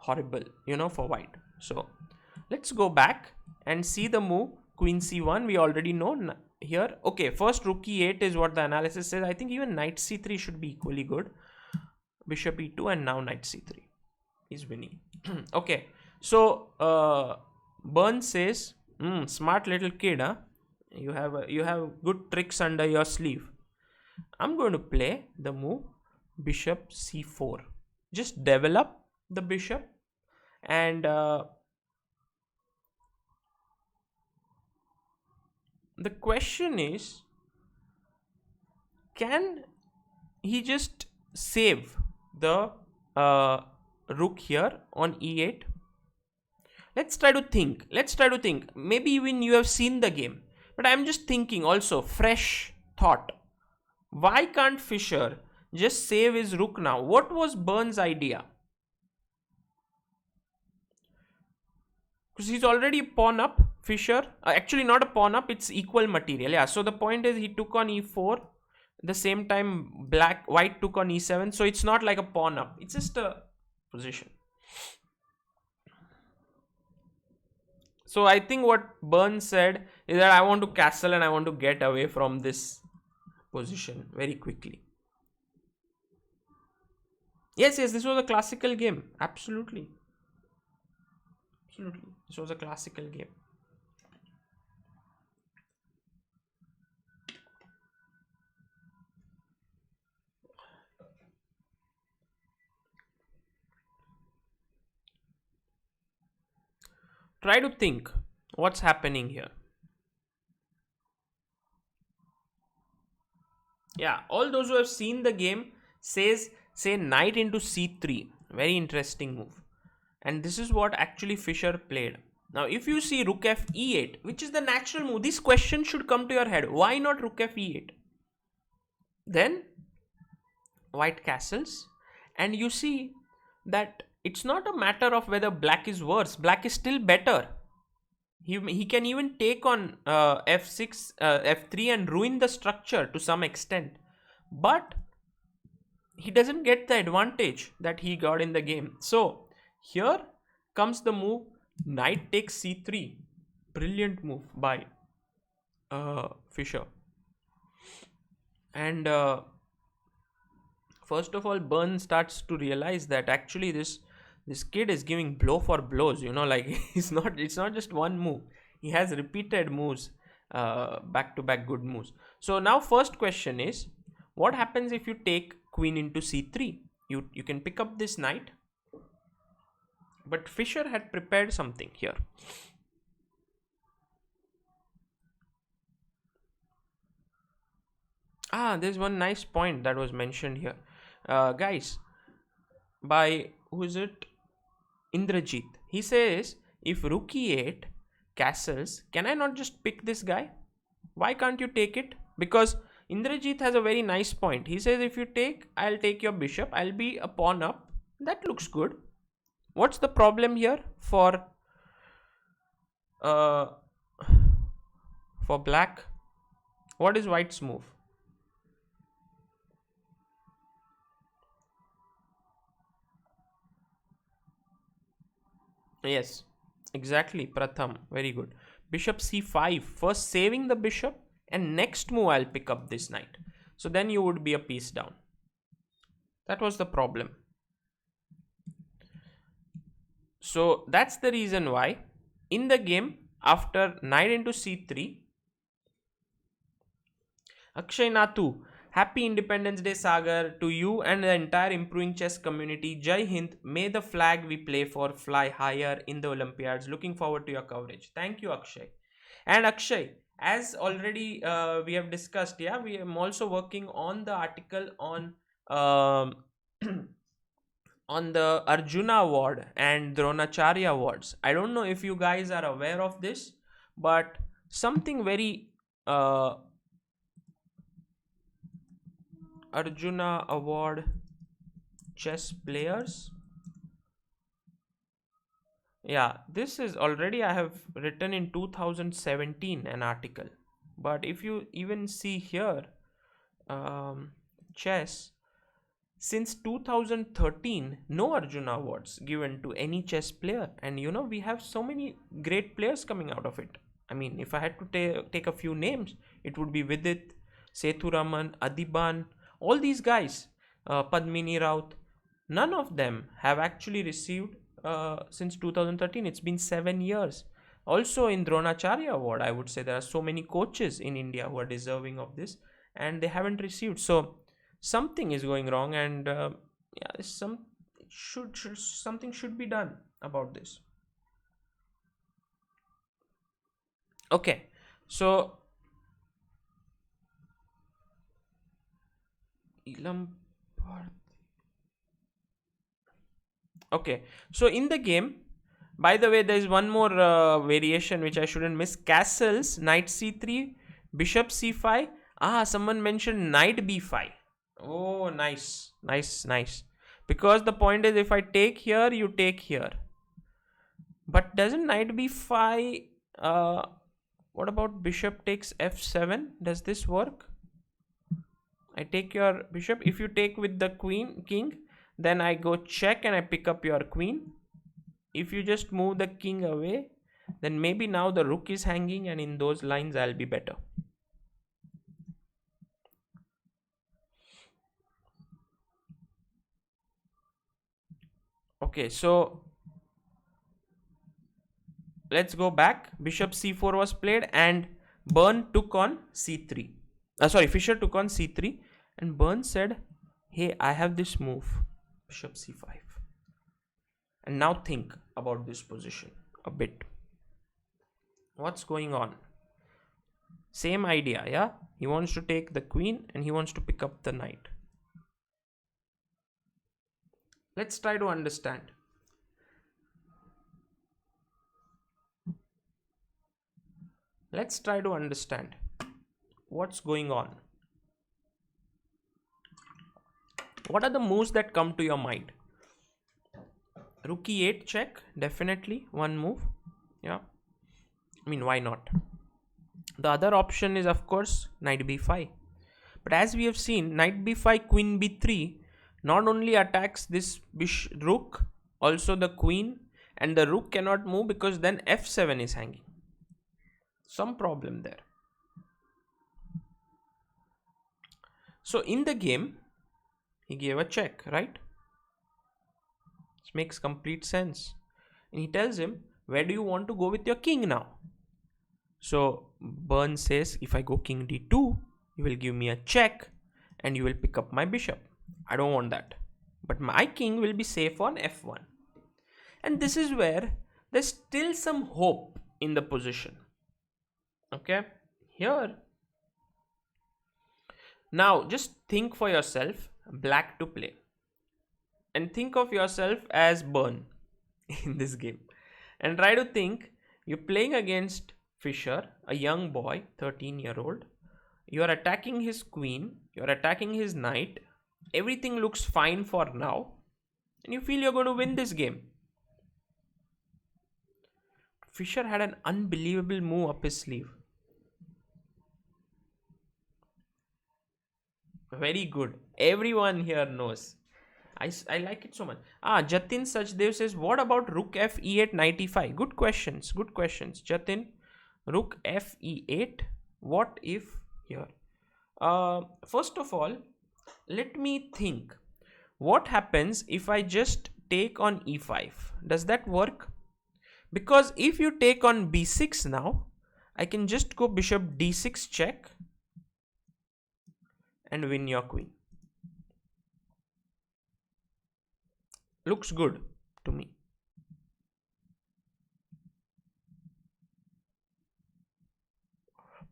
horrible, for white. So let's go back and see the move. Queen c1, we already know here. Okay, first rook e8 is what the analysis says. I think even knight c3 should be equally good. Bishop e2 and now knight c3 is winning. Okay, so Burns says, smart little kid, huh? You have good tricks under your sleeve. I'm going to play the move bishop c4. Just develop the bishop, and the question is, can he just save the rook here on e8? Let's try to think. Maybe even you have seen the game, but I'm just thinking also, fresh thought. Why can't Fischer just save his rook now? What was Burns' idea? Because he's already pawn up, Fischer. Actually, not a pawn up, it's equal material. Yeah, so the point is he took on e4. The same time white took on e7, so it's not like a pawn up, it's just a position. So I think what Burns said is that I want to castle and I want to get away from this position very quickly. Yes, this was a classical game. Absolutely, this was a classical game. Try to think what's happening here. Yeah, all those who have seen the game say knight into c3. Very interesting move. And this is what actually Fischer played. Now, if you see rook f e8, which is the natural move, this question should come to your head. Why not rook f e8? Then white castles, and you see that it's not a matter of whether black is worse. Black is still better. He can even take on f6, f3 and ruin the structure to some extent. But he doesn't get the advantage that he got in the game. So here comes the move knight takes c3. Brilliant move by Fischer. And first of all, Burns starts to realize that actually this kid is giving blow for blows, like it's not just one move. He has repeated moves, back to back good moves. So now first question is, what happens if you take queen into c3? You can pick up this knight, but Fischer had prepared something here. There's one nice point that was mentioned here, guys, by who is it? Indrajit. He says, if rook e8 castles, can I not just pick this guy? Why can't you take it? Because Indrajit has a very nice point. He says if you take, I'll take your bishop, I'll be a pawn up. That looks good. What's the problem here uh, for black? What is white's move? Yes, exactly, Pratham. Very good. Bishop c5. First saving the bishop, and next move I'll pick up this knight. So then you would be a piece down. That was the problem. So that's the reason why in the game, after knight into c3, Akshay Nathu, happy Independence Day, Sagar, to you and the entire improving chess community. Jai Hind. May the flag we play for fly higher in the Olympiads. Looking forward to your coverage. Thank you, Akshay. And Akshay, as already we have discussed, yeah, we am also working on the article on on the Arjuna Award and Dronacharya Awards. I don't know if you guys are aware of this, but something very Arjuna Award chess players. Yeah, this is already, I have written in 2017 an article. But if you even see here, chess, since 2013, no Arjuna Awards given to any chess player. And you know, we have so many great players coming out of it. I mean, if I had to take a few names, it would be Vidit, Sethuraman, Adiban, all these guys, Padmini Raut. None of them have actually received since 2013. It's been 7 years. Also in Dronacharya Award, I would say there are so many coaches in India who are deserving of this, and they haven't received. So something is going wrong, and yeah, something should be done about this. Okay, so okay, so in the game, by the way, there is one more variation which I shouldn't miss. Castles, knight c3, bishop c5. Someone mentioned knight b5. Oh, nice, nice, nice. Because the point is, if I take here, you take here. But doesn't knight b5, what about bishop takes f7? Does this work? I take your bishop. If you take with the king, then I go check and I pick up your queen. If you just move the king away, then maybe now the rook is hanging, and in those lines I'll be better. Okay, so let's go back. Bishop c4 was played, and Byrne took on c3. Fischer took on c3, and Byrne said, hey, I have this move, bishop c5. And now think about this position a bit. What's going on? Same idea, yeah? He wants to take the queen and he wants to pick up the knight. Let's try to understand. Let's try to understand what's going on. What are the moves that come to your mind? Rook e8 check, definitely one move. Yeah, I mean, why not? The other option is, of course, knight b5. But as we have seen, knight b5, queen b3 not only attacks this rook, also the queen, and the rook cannot move because then f7 is hanging. Some problem there. So in the game, he gave a check, right? This makes complete sense. And he tells him, where do you want to go with your king now? So Byrne says, if I go king d2, you will give me a check and you will pick up my bishop. I don't want that. But my king will be safe on f1. And this is where there's still some hope in the position. Okay, here. Now just think for yourself, black to play. And think of yourself as Byrne in this game. And try to think, you're playing against Fischer, a young boy, 13-year-old. You are attacking his queen. You are attacking his knight. Everything looks fine for now. And you feel you're going to win this game. Fischer had an unbelievable move up his sleeve. Very good. Everyone here knows. I like it so much. Jatin Sachdev says, what about rook f e8 knight e5? Good questions. Good questions. Jatin, rook f e8. What if here? First of all, let me think. What happens if I just take on e5? Does that work? Because if you take on b6 now, I can just go bishop d6 check and win your queen. Looks good to me.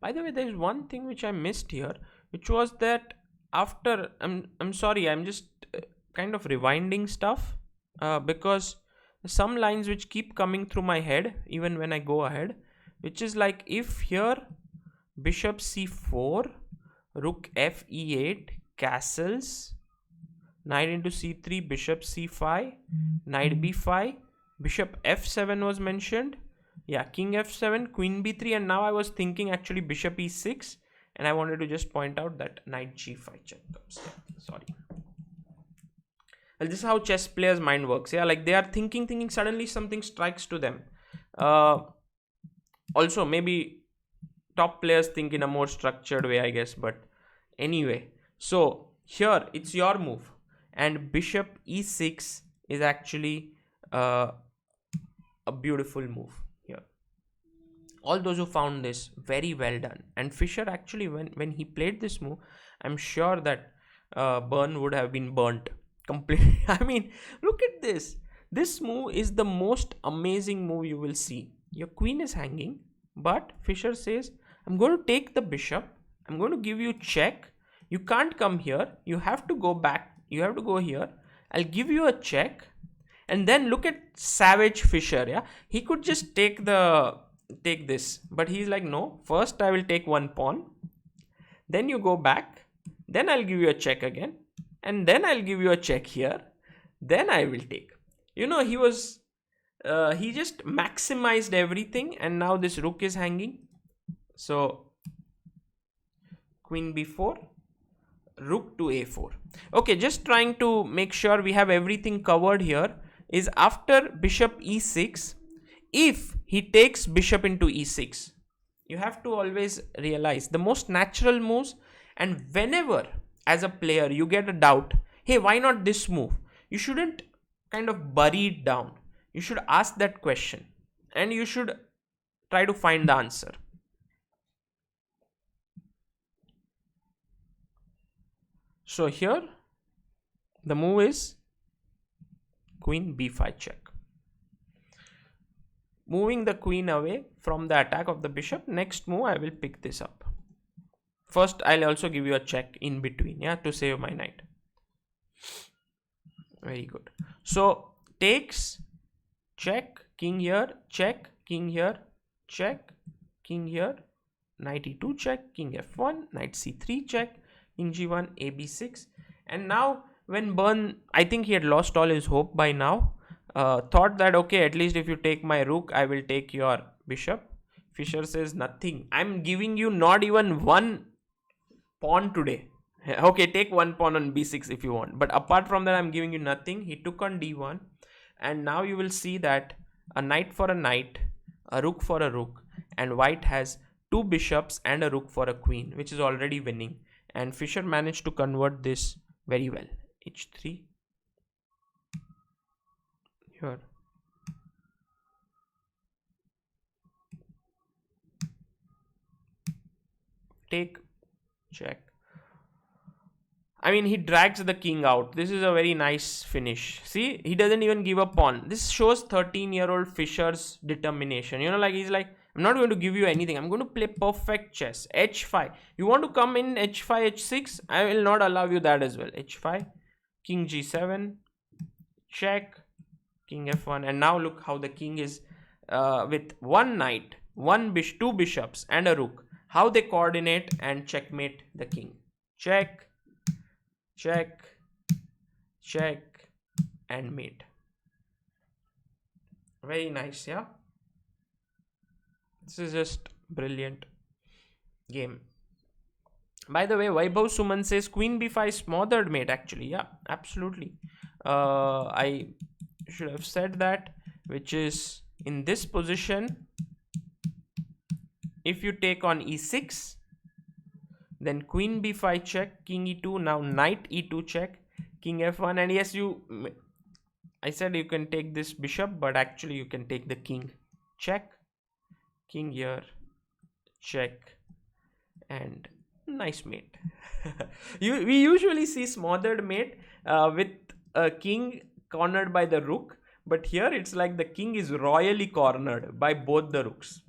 By the way, there is one thing which I missed here, which was that after I'm sorry, I'm just kind of rewinding stuff because some lines which keep coming through my head even when I go ahead, which is like if here bishop c4, rook f e8, castles, knight into c3, bishop c5, knight b5, bishop f7 was mentioned. Yeah, king f7, queen b3, and now I was thinking actually bishop e6, and I wanted to just point out that knight g5 check comes. Sorry. Well, this is how chess players' mind works. Yeah, like they are thinking, suddenly something strikes to them. Also, maybe top players think in a more structured way, I guess. But anyway, so here it's your move, and bishop e6 is actually a beautiful move here. All those who found this, very well done. And Fischer actually, when he played this move, I'm sure that Burn would have been burnt completely. I mean, look at this. This move is the most amazing move you will see. Your queen is hanging, but Fischer says, I'm going to take the bishop. I'm going to give you check. You can't come here. You have to go back. You have to go here. I'll give you a check. And then look at savage Fischer. Yeah, he could just take this, but he's like, no, first I will take one pawn, then you go back, then I'll give you a check again, and then I'll give you a check here, then I will take. You know, he just maximized everything, and now this rook is hanging. So queen b4, rook to a4. Okay, just trying to make sure we have everything covered here. Is after bishop e6, if he takes bishop into e6, you have to always realize the most natural moves, and whenever as a player you get a doubt, hey, why not this move, you shouldn't kind of bury it down. You should ask that question and you should try to find the answer. So here the move is queen b5 check. Moving the queen away from the attack of the bishop. Next move, I will pick this up. First, I'll also give you a check in between, yeah, to save my knight. Very good. So, takes, check, king here, check, king here, check, king here, knight e2 check, king f1, knight c3 check, king g1, a b6. And now, when Burn, I think he had lost all his hope by now, thought that, okay, at least if you take my rook, I will take your bishop. Fischer says, nothing. I'm giving you not even one pawn today. Okay, take one pawn on b6 if you want. But apart from that, I'm giving you nothing. He took on d1. And now you will see that a knight for a knight, a rook for a rook. And white has two bishops and a rook for a queen, which is already winning. And Fischer managed to convert this very well. h3. Here. Take, check. I mean, he drags the king out. This is a very nice finish. See, he doesn't even give a pawn. This shows 13-year-old Fischer's determination. You know, like he's like, I'm not going to give you anything. I'm going to play perfect chess. h5. You want to come in h5, h6? I will not allow you that as well. h5, king g7, check, king f1. And now look how the king is with one knight, two bishops and a rook. how they coordinate and checkmate the king. Check, check, check, and mate. Very nice, yeah. This is just brilliant game. By the way, Vaibhav Suman says queen b5 smothered mate. Actually, yeah, absolutely. I should have said that, which is in this position. If you take on e6, then queen b5 check, king e2, now knight e2 check, king f1, and yes, I said you can take this bishop, but actually you can take the king. Check, king here, check, and nice mate. We usually see smothered mate with a king cornered by the rook, but here it's like the king is royally cornered by both the rooks.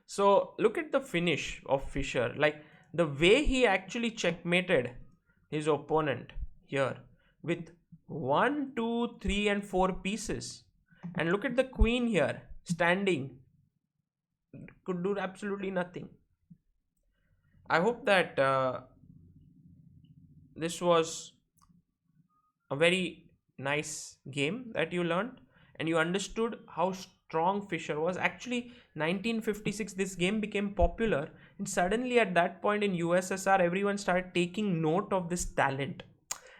So look at the finish of Fischer, like the way he actually checkmated his opponent here with 1, 2, 3 and 4 pieces, and look at the queen here standing, could do absolutely nothing. I hope that this was a very nice game that you learned and you understood how strong Fischer was. Actually 1956 this game became popular, and suddenly at that point in USSR everyone started taking note of this talent.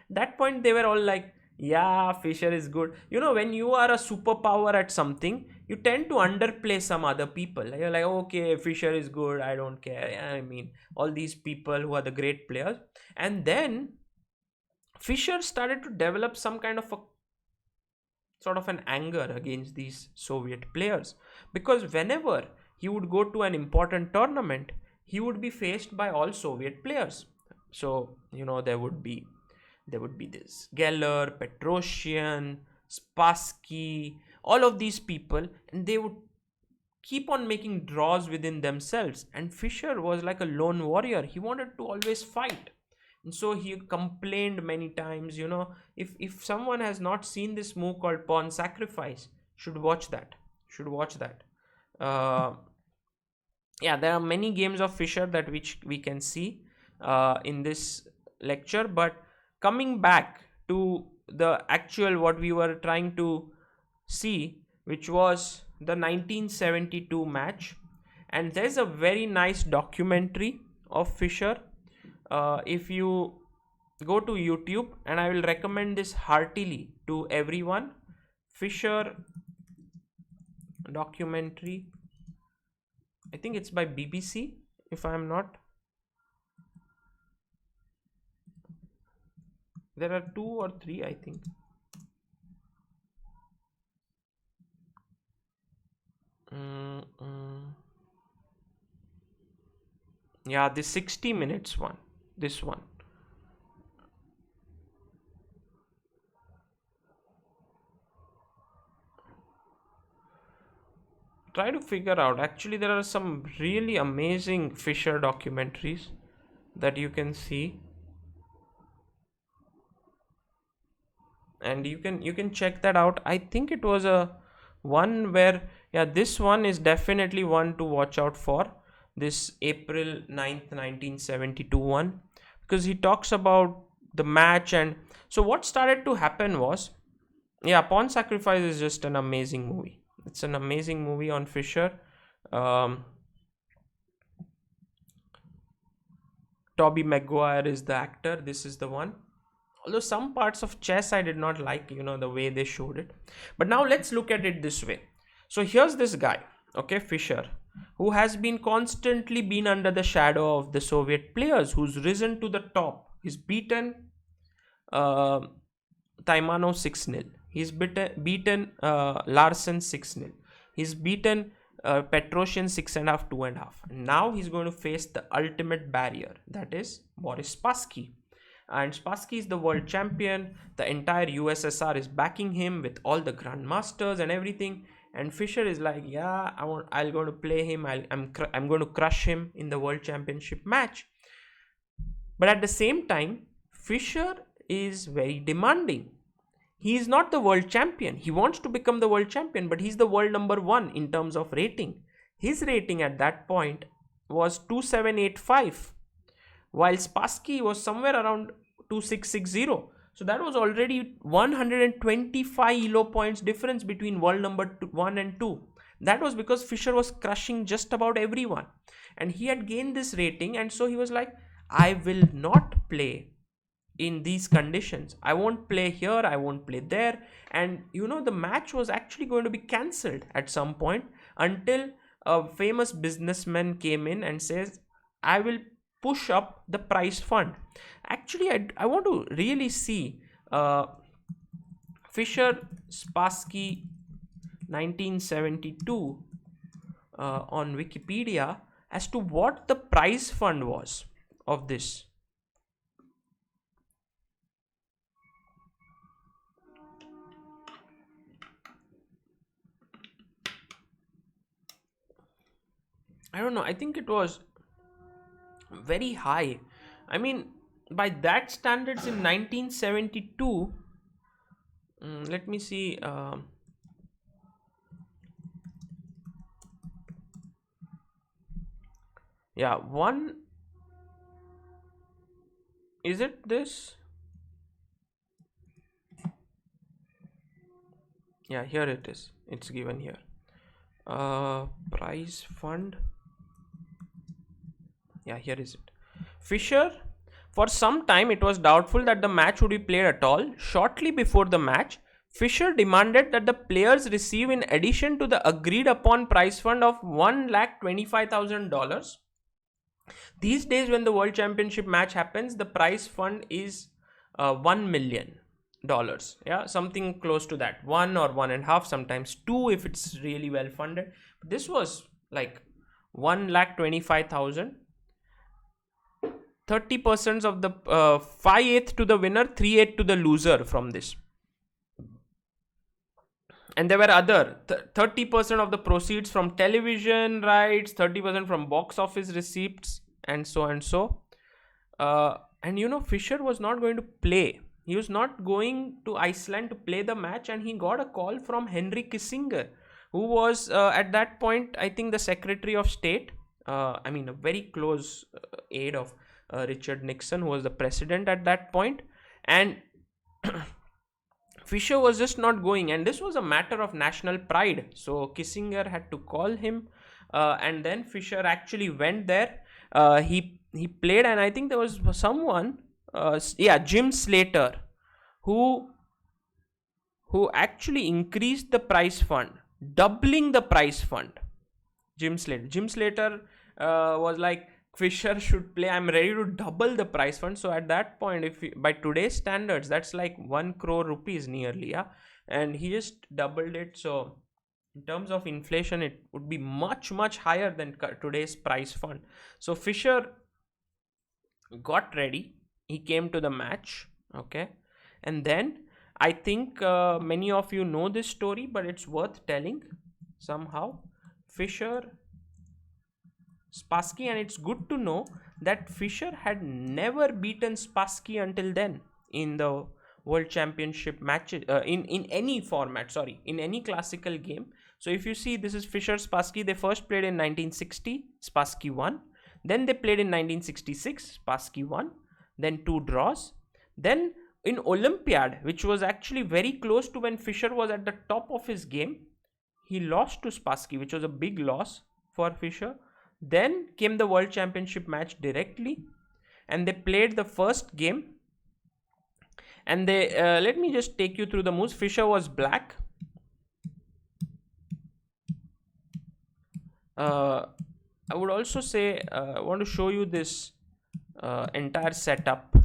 That point they were all like, yeah, Fischer is good. You know, when you are a superpower at something, you tend to underplay some other people. You're like, okay, Fischer is good, I don't care. I mean, all these people who are the great players. And then Fischer started to develop some kind of a sort of an anger against these Soviet players, because whenever he would go to an important tournament, he would be faced by all Soviet players. So, you know, there would be this Geller, Petrosian, Spassky, all of these people, and they would keep on making draws within themselves. And Fischer was like a lone warrior. He wanted to always fight. And so he complained many times, you know, if someone has not seen this move called pawn sacrifice, should watch that. Yeah, there are many games of Fischer that which we can see in this lecture, but coming back to the actual what we were trying to see, which was the 1972 match, and there's a very nice documentary of Fischer. If you go to YouTube, and I will recommend this heartily to everyone, Fischer documentary, I think it's by BBC if I am not. There are 2 or 3, I think. Yeah, this 60 minutes one, this one. Try to figure out. Actually, there are some really amazing Fischer documentaries that you can see, and you can check that out. I think it was a one where, yeah, this one is definitely one to watch out for, this April 9th 1972 one, because he talks about the match. And so what started to happen was, yeah, Pawn Sacrifice is just an amazing movie. It's an amazing movie on Fischer. Tobey Maguire is the actor. This is the one. Although some parts of chess I did not like, you know, the way they showed it. But now let's look at it this way. So here's this guy, okay, Fischer, who has been constantly been under the shadow of the Soviet players, who's risen to the top. He's beaten Taimanov 6-0. He's beaten Larsen 6-0. He's beaten Petrosian 6.5, 2.5. Now he's going to face the ultimate barrier, that is Boris Spassky. And Spassky is the world champion. The entire USSR is backing him with all the grandmasters and everything. And Fischer is like, yeah, I'm going to play him. I'm going to crush him in the world championship match. But at the same time, Fischer is very demanding. he is not the world champion. He wants to become the world champion, but he's the world number 1 in terms of rating. His rating at that point was 2785, while Spassky was somewhere around 2660. So that was already 125 elo points difference between world number 1 and 2. That was because Fischer was crushing just about everyone, and he had gained this rating, and so he was like, I will not play in these conditions. I won't play here, I won't play there. And the match was actually going to be cancelled at some point, until a famous businessman came in and says, I will push up the prize fund. Actually, I want to really see Fischer Spassky 1972 on Wikipedia as to what the prize fund was of this. I don't know, I think it was very high. I mean, by that standards in 1972, let me see. Yeah, one. Is it this? Yeah, here it is. It's given here. Prize fund. Yeah, here is it. Fischer, for some time it was doubtful that the match would be played at all. Shortly before the match, Fischer demanded that the players receive, in addition to the agreed upon prize fund of $1,25,000. These days, when the World Championship match happens, the prize fund is $1 million. Yeah, something close to that. 1 or 1.5, sometimes 2 if it's really well funded. This was like 1,25,000. 30% of the 5/8 to the winner, 3/8 to the loser from this. And there were other 30% of the proceeds from television rights, 30% from box office receipts, and so and so. And Fischer was not going to play. He was not going to Iceland to play the match, and he got a call from Henry Kissinger, who was at that point, I think, the Secretary of State. A very close aide of Richard Nixon, who was the president at that point. And Fischer was just not going, and this was a matter of national pride. So Kissinger had to call him, and then Fischer actually went there. He played, and I think there was someone, Jim Slater, who actually increased the prize fund, doubling the prize fund. Jim Slater was like, Fischer should play. I'm ready to double the prize fund. So at that point, by today's standards, that's like 1 crore rupees nearly, yeah. And he just doubled it. So in terms of inflation, it would be much higher than today's prize fund. So Fischer got ready. He came to the match, okay, and then I think many of you know this story, but it's worth telling somehow. Fischer Spassky, and it's good to know that Fischer had never beaten Spassky until then in the World Championship matches, in any format, in any classical game. So if you see, this is Fischer Spassky. They first played in 1960, Spassky won. Then they played in 1966, Spassky won. Then 2 draws. Then in Olympiad, which was actually very close to when Fischer was at the top of his game, he lost to Spassky, which was a big loss for Fischer. Then came the World Championship match directly, and they played the first game. And they let me just take you through the moves. Fischer was black. I would also say I want to show you this entire setup.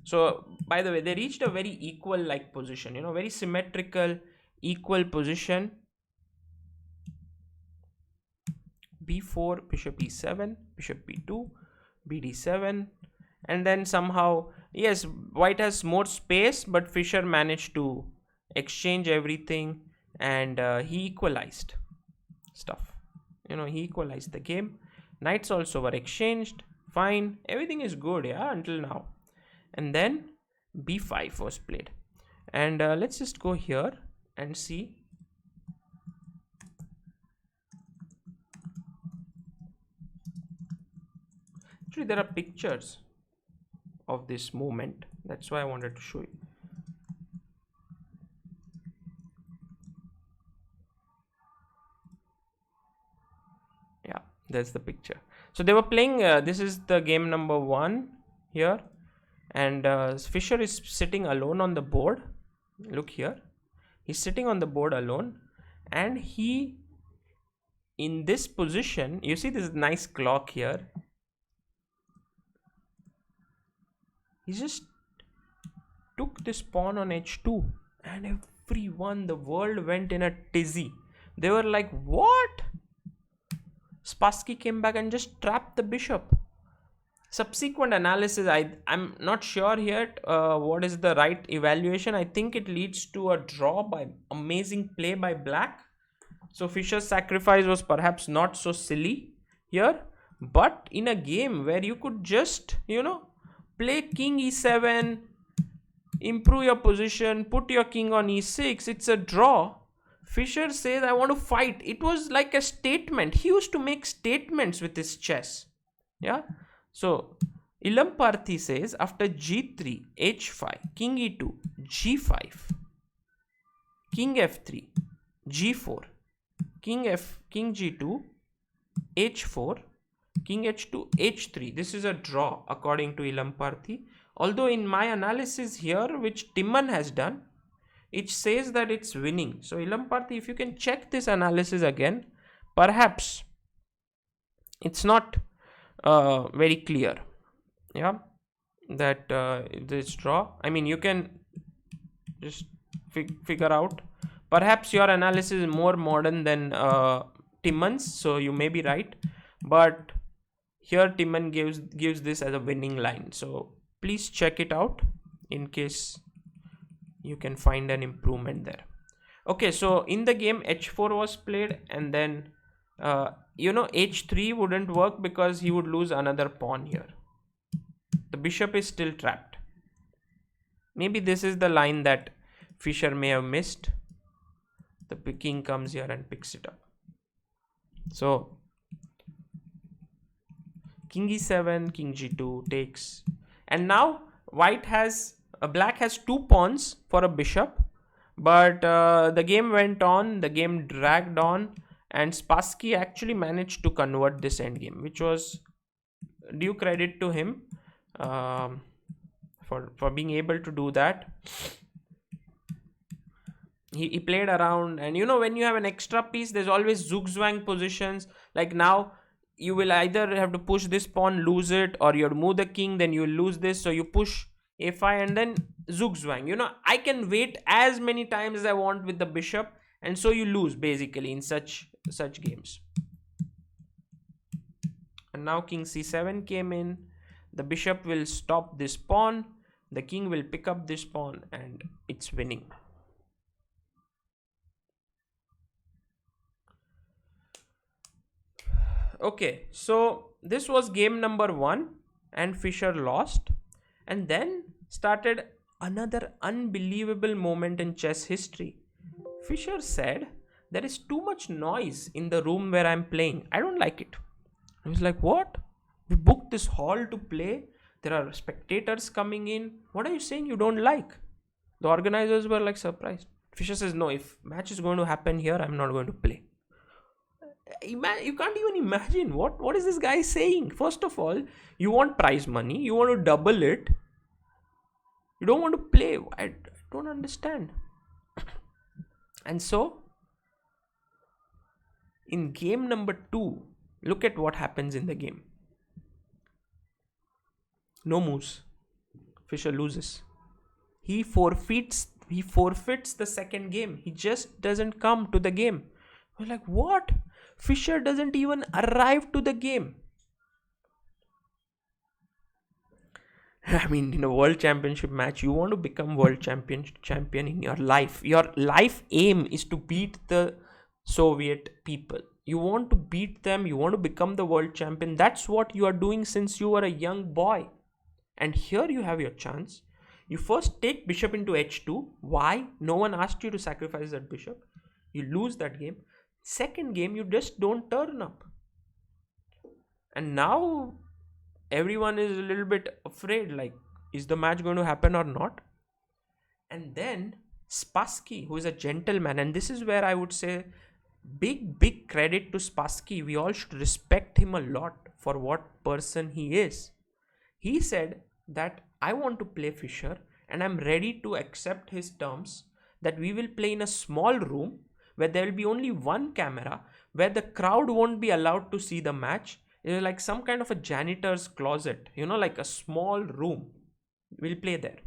So by the way, they reached a very equal like position, very symmetrical, equal position. b4, bishop e7, bishop b2, bd7, and then somehow, yes, white has more space, but Fischer managed to exchange everything, and he equalized stuff. He equalized the game. Knights also were exchanged. Fine, everything is good, yeah, until now. And then b5 was played. And let's just go here and see. Actually, there are pictures of this moment. That's why I wanted to show you. Yeah, that's the picture. So they were playing, this is the game number 1 here, and Fischer is sitting alone on the board. Look here, he's sitting on the board alone, and he, in this position, you see this nice clock here, he just took this pawn on h2, and everyone, the world went in a tizzy. They were like, what? Spassky came back and just trapped the bishop. Subsequent analysis, I'm not sure yet what is the right evaluation. I think it leads to a draw by amazing play by black. So Fischer's sacrifice was perhaps not so silly here, but in a game where you could just, play king e7, improve your position, put your king on e6, it's a draw. Fischer says, I want to fight. It was like a statement. He used to make statements with his chess. Yeah. So Ilamparthi says, after g3, h5, king e2, g5, king f3, g4, king g2, h4, king h2, h3. This is a draw according to Ilamparthi. Although in my analysis here, which Timman has done, it says that it's winning. So Ilamparthi, if you can check this analysis again, perhaps it's not very clear. Yeah, that this draw. I mean, you can just figure out. Perhaps your analysis is more modern than Timman's, so you may be right. But here Timman gives this as a winning line. So please check it out in case you can find an improvement there. Okay, so in the game h4 was played, and then h3 wouldn't work because he would lose another pawn here. The bishop is still trapped. Maybe this is the line that Fischer may have missed. The king comes here and picks it up. So king e7, king g2 takes, and now black has 2 pawns for a bishop, but the game went on, the game dragged on, and Spassky actually managed to convert this endgame, which was due credit to him for being able to do that. He played around, and when you have an extra piece, there's always zugzwang positions. Like now, you will either have to push this pawn, lose it, or you move the king, then you lose this. So you push a5 and then zugzwang. I can wait as many times as I want with the bishop, and so you lose basically in such games. And now king c7 came in. The bishop will stop this pawn. The king will pick up this pawn, and it's winning. Okay, so this was game number 1, and Fischer lost, and then started another unbelievable moment in chess history. Fischer said, there is too much noise in the room where I'm playing. I don't like it. I was like, what? We booked this hall to play. There are spectators coming in. What are you saying you don't like? The organizers were like surprised. Fischer says, no, if match is going to happen here, I'm not going to play. You can't even imagine what is this guy saying. First of all, you want prize money, you want to double it, you don't want to play. I don't understand. And so in game number 2, look at what happens in the game. No moves. Fischer loses. He forfeits the second game. He just doesn't come to the game. We're like, what? Fischer doesn't even arrive to the game. I mean, in a world championship match, you want to become world champion in your life. Your life aim is to beat the Soviet people. You want to beat them. You want to become the world champion. That's what you are doing since you were a young boy. And here you have your chance. You first take bishop into h2. Why? No one asked you to sacrifice that bishop. You lose that game. Second game, you just don't turn up. And now everyone is a little bit afraid, like, is the match going to happen or not? And then Spassky, who is a gentleman, and this is where I would say big credit to Spassky. We all should respect him a lot for what person he is. He said that I want to play Fischer and I'm ready to accept his terms, that we will play in a small room where there will be only one camera, where the crowd won't be allowed to see the match. It is like some kind of a janitor's closet, like a small room. We'll play there.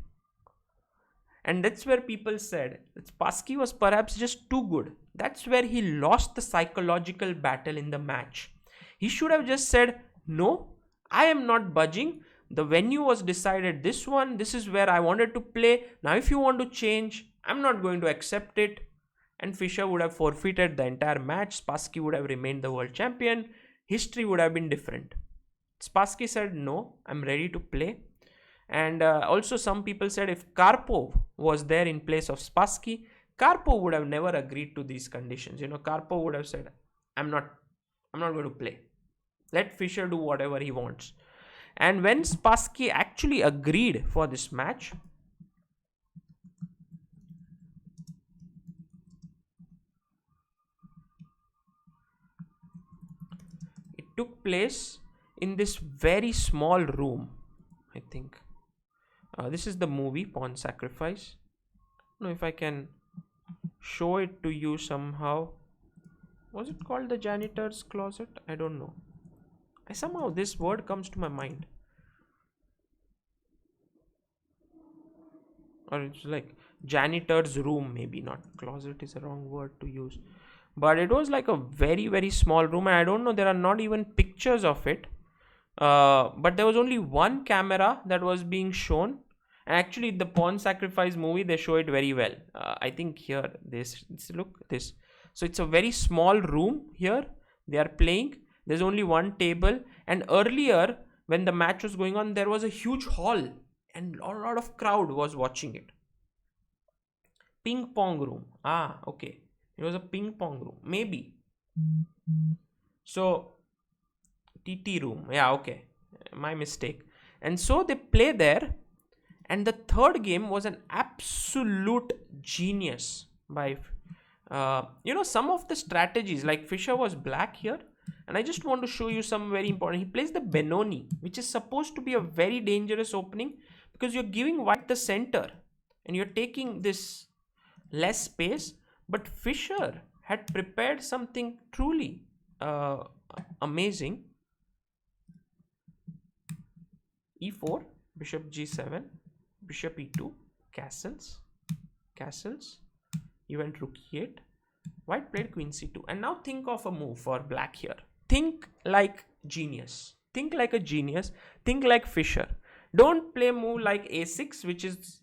And that's where people said that Spassky was perhaps just too good. That's where he lost the psychological battle in the match. He should have just said, no, I am not budging. The venue was decided this one. This is where I wanted to play. Now if you want to change, I'm not going to accept it. And Fischer would have forfeited the entire match. Spassky would have remained the world champion. History would have been different. Spassky said, no, I'm ready to play. And also some people said if Karpov was there in place of Spassky, Karpov would have never agreed to these conditions. Karpov would have said, I'm not going to play. Let Fischer do whatever he wants. And when Spassky actually agreed for this match, it took place in this very small room, I think. This is the movie Pawn Sacrifice. I don't know if I can show it to you somehow. Was it called the janitor's closet? I don't know. Somehow this word comes to my mind. Or it's like janitor's room, maybe. Not closet is a wrong word to use. But it was like a very small room, and I don't know, there are not even pictures of it. But there was only one camera that was being shown. And actually the Pawn Sacrifice movie, they show it very well. I think here, look this. So it's a very small room here. They are playing. There's only one table. And earlier, when the match was going on, there was a huge hall. And a lot of crowd was watching it. Ping pong room. Okay. It was a ping pong room. Maybe. So, TT room. Yeah, okay. My mistake. And so they play there. And the third game was an absolute genius by, some of the strategies, like Fischer was black here. And I just want to show you some very important. He plays the Benoni, which is supposed to be a very dangerous opening because you're giving white the center and you're taking this less space. But Fischer had prepared something truly amazing. E4, bishop g7, bishop e2, castles. You went rook e8. White played queen c2. And now think of a move for black here. Think like genius. Think like a genius. Think like Fischer. Don't play a move like a6, which is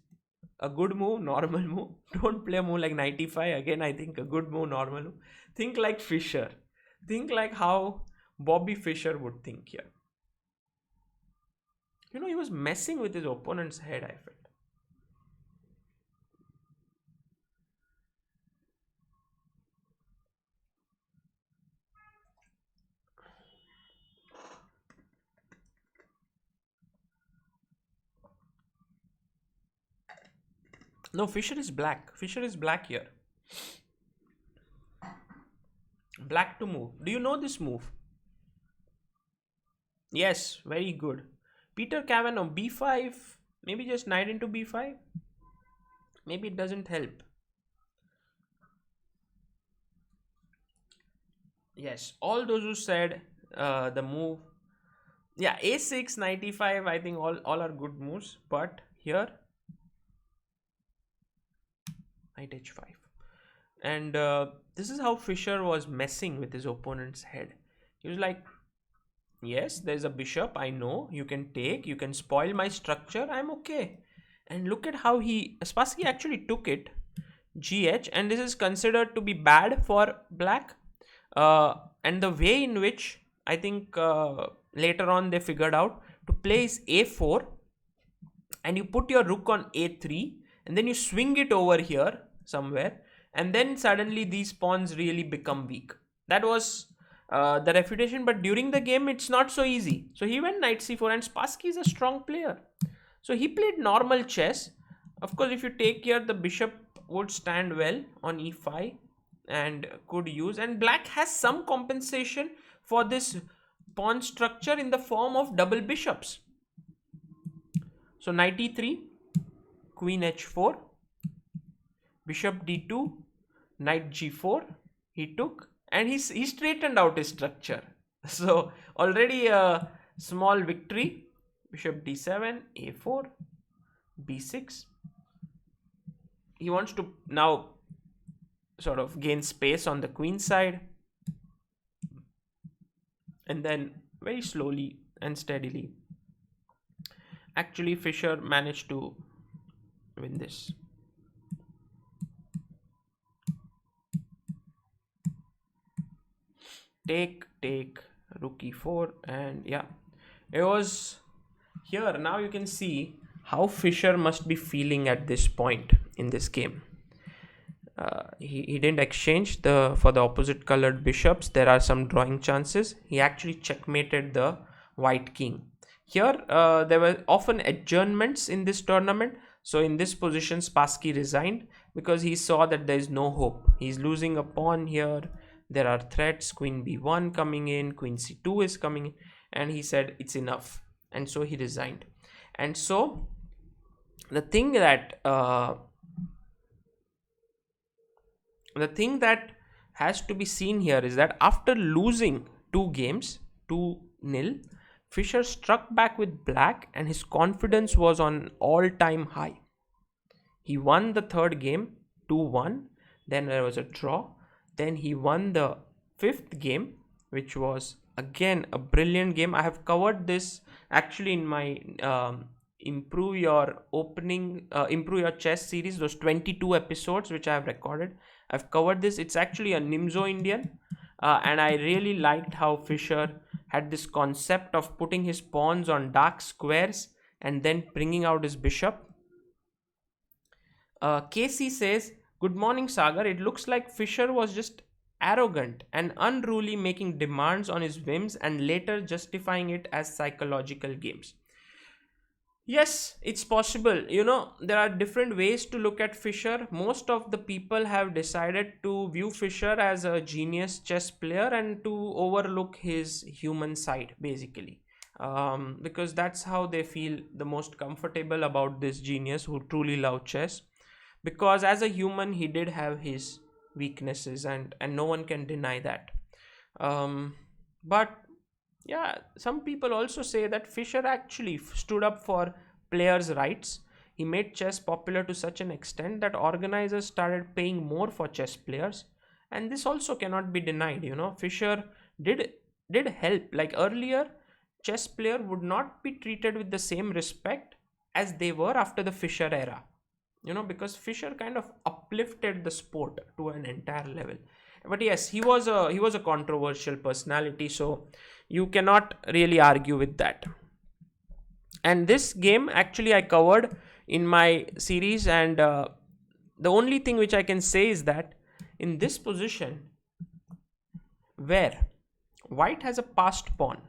a good move, normal move. Don't play a move like knight e5. Again, I think a good move, normal move. Think like Fischer. Think like how Bobby Fischer would think here. He was messing with his opponent's head, I felt. No, Fischer is black. Fischer is black here. Black to move. Do you know this move? Yes, very good. Peter Kavanaugh, b5. Maybe just knight into b5. Maybe it doesn't help. Yes, all those who said the move. Yeah, a6, knight e5. I think all are good moves. But here, knight h5. And this is how Fischer was messing with his opponent's head. He was like, yes, there's a bishop. I know you can take, you can spoil my structure. I'm okay. And look at how Spassky actually took it, gh, and this is considered to be bad for black. And the way in which I think later on they figured out to play is a4. and you put your rook on a3 and then you swing it over here somewhere, and then suddenly these pawns really become weak. That was the refutation, but during the game it's not so easy. So he went knight c4, and Spassky is a strong player. So he played normal chess. Of course, if you take here, the bishop would stand well on e5 and could use, and black has some compensation for this pawn structure in the form of double bishops. So knight e3, queen h4, bishop d2, knight g4, he took, and he straightened out his structure. So already a small victory. Bishop d7, a4, b6. He wants to now sort of gain space on the queen side, and then very slowly and steadily, actually Fischer managed to win this. Take, rook e4, and yeah, it was here. Now you can see how Fischer must be feeling at this point in this game. He didn't exchange for the opposite colored bishops. There are some drawing chances. He actually checkmated the white king. Here there were often adjournments in this tournament. So in this position, Spassky resigned because he saw that there is no hope. He's losing a pawn here. There are threats, queen b1 coming in, queen c2 is coming in, and he said it's enough, and so he resigned. And so the thing that has to be seen here is that after losing 2 games, 2-0, Fischer struck back with black, and his confidence was on all-time high. He won the 3rd game 2-1, then there was a draw. Then he won the 5th game, which was again a brilliant game. I have covered this actually in my improve your chess series, those 22 episodes which I have recorded. I've covered this. It's actually a Nimzo Indian, and I really liked how Fischer had this concept of putting his pawns on dark squares and then bringing out his bishop. Casey says, "Good morning, Sagar. It looks like Fischer was just arrogant and unruly, making demands on his whims and later justifying it as psychological games." Yes, it's possible. There are different ways to look at Fischer. Most of the people have decided to view Fischer as a genius chess player and to overlook his human side, basically. Because that's how they feel the most comfortable about this genius who truly love chess. Because as a human, he did have his weaknesses, and no one can deny that. But yeah, some people also say that Fischer actually stood up for players' rights. He made chess popular to such an extent that organizers started paying more for chess players, and this also cannot be denied. Fischer did help. Like earlier, chess player would not be treated with the same respect as they were after the Fischer era. Because Fischer kind of uplifted the sport to an entire level. But yes, he was a controversial personality, so you cannot really argue with that. And this game actually I covered in my series, and the only thing which I can say is that in this position where white has a passed pawn,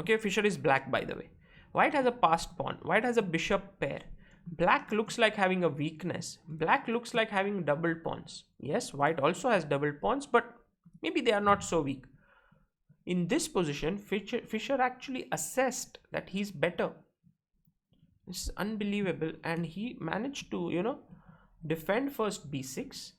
okay, Fischer is black by the way, white has a passed pawn, white has a bishop pair, black looks like having a weakness. Black looks like having double pawns. Yes, white also has double pawns, but maybe they are not so weak. In this position, Fischer actually assessed that he's better. This is unbelievable. And he managed to, defend first b6.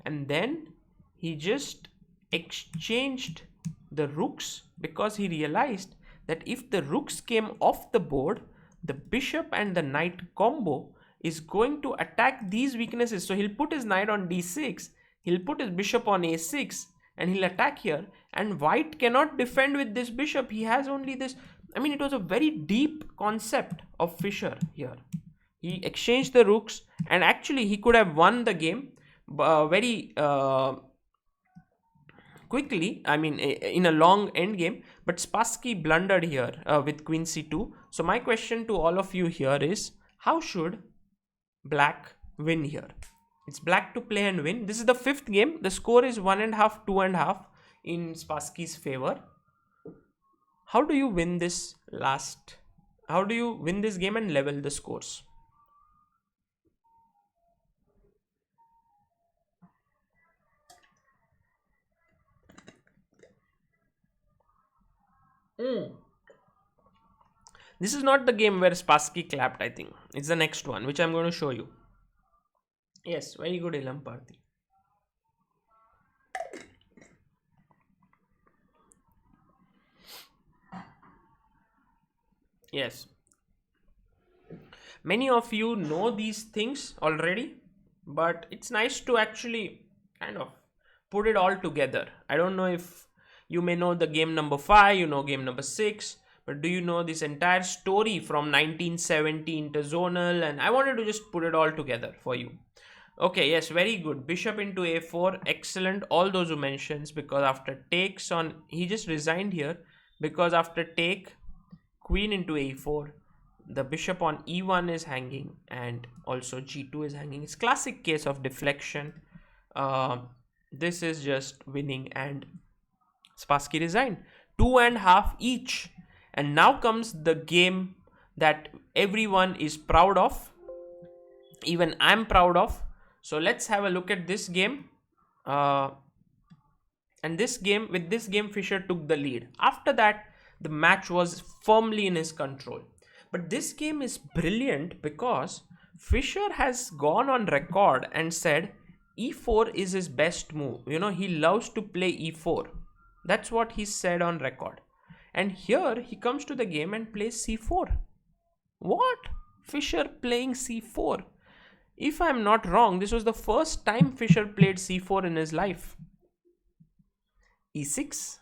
And then he just exchanged the rooks because he realized that if the rooks came off the board, the bishop and the knight combo is going to attack these weaknesses. So he'll put his knight on d6, he'll put his bishop on a6, and he'll attack here. And white cannot defend with this bishop. He has only this. I mean, it was a very deep concept of Fischer here. He exchanged the rooks, and actually he could have won the game very quickly, I mean in a long end game, but Spassky blundered here with queen c2. So my question to all of you here is, How should black win here? It's black to play and win. This is the fifth game. The score is 1.5, 2.5 in Spassky's favor. How do you win this How do you win this game and level the scores? This is not the game where Spassky clapped, I think. It's the next one, which I'm going to show you. Yes, very good, Ilam Parthi. Yes. Many of you know these things already, but it's nice to actually kind of put it all together. I don't know if you may know the game number 5, you know game number 6, but do you know this entire story from 1917 to zonal? And I wanted to just put it all together for you. Okay, yes, very good. Bishop into a4, excellent. All those who mentions, because after takes on, he just resigned here, because after take, queen into a4, the bishop on e1 is hanging, and also g2 is hanging. It's classic case of deflection. This is just winning, and Spassky resigned. 2.5 each. And now comes the game that everyone is proud of. Even I'm proud of. So let's have a look at this game. And with this game, Fischer took the lead. After that, the match was firmly in his control. But this game is brilliant because Fischer has gone on record and said e4 is his best move. You know, he loves to play e4. That's what he said on record. And here he comes to the game and plays c4. What? Fischer playing c4. If I'm not wrong, this was the first time Fischer played c4 in his life. e6,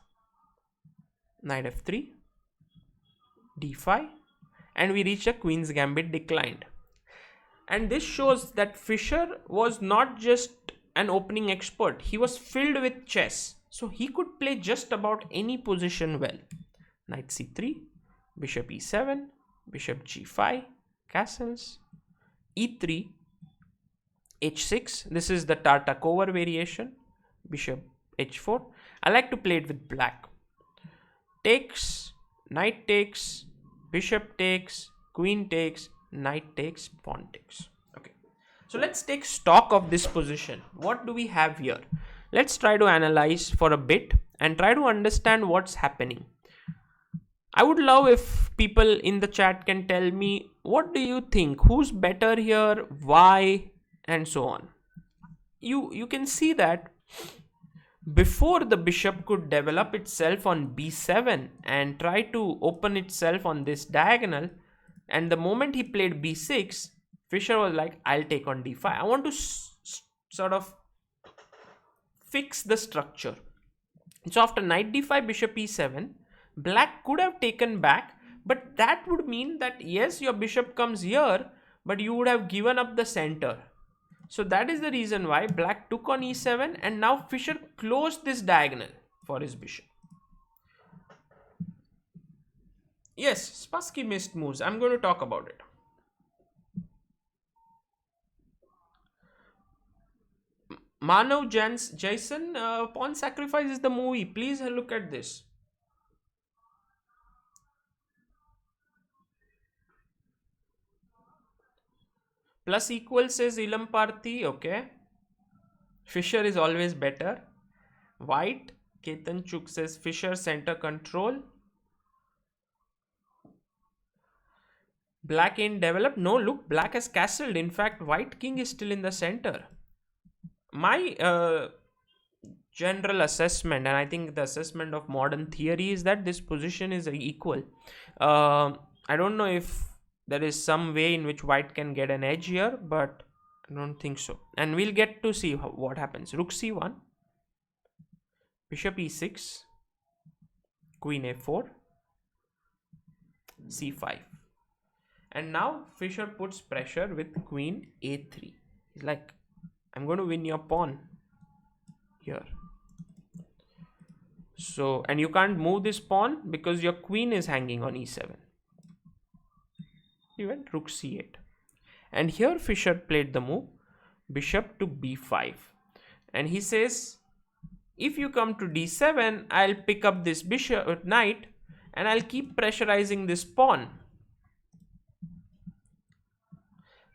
knight f3, d5, and we reach a queen's gambit declined. And this shows that Fischer was not just an opening expert, he was filled with chess. So he could play just about any position well. Knight c3, bishop e7, bishop g5, castles, e3, h6. This is the Tartakova variation. Bishop h4. I like to play it with black. Takes, knight takes, bishop takes, queen takes, knight takes, pawn takes. Okay. So let's take stock of this position. What do we have here? Let's try to analyze for a bit and try to understand what's happening. I would love if people in the chat can tell me, what do you think? Who's better here? Why? And so on. You can see that before the bishop could develop itself on b7 and try to open itself on this diagonal, and the moment he played b6, Fischer was like, I'll take on d5. I want to sort of fix the structure. So after knight d5, bishop e7, black could have taken back, but that would mean that yes, your bishop comes here, but you would have given up the center. So that is the reason why black took on e7, and now Fischer closed this diagonal for his bishop. Yes, Spassky missed moves. I'm going to talk about it. Manav Jason, Pawn Sacrifice is the movie. Please look at this. Plus equal says Ilam Parthi. Okay. Fischer is always better. White. Ketan Chuk says Fischer center control. Black ain't developed. No, look, black has castled. In fact, white king is still in the center. My general assessment, and I think the assessment of modern theory, is that this position is equal. I don't know if there is some way in which white can get an edge here, but I don't think so. And we'll get to see what happens. Rook c1, bishop e6, queen a4, c5. And now Fischer puts pressure with queen a3. He's like, I'm going to win your pawn here. So, and you can't move this pawn because your queen is hanging on e7. He went rook c8. And here Fischer played the move bishop to b5. And he says, if you come to d7, I'll pick up this bishop knight and I'll keep pressurizing this pawn.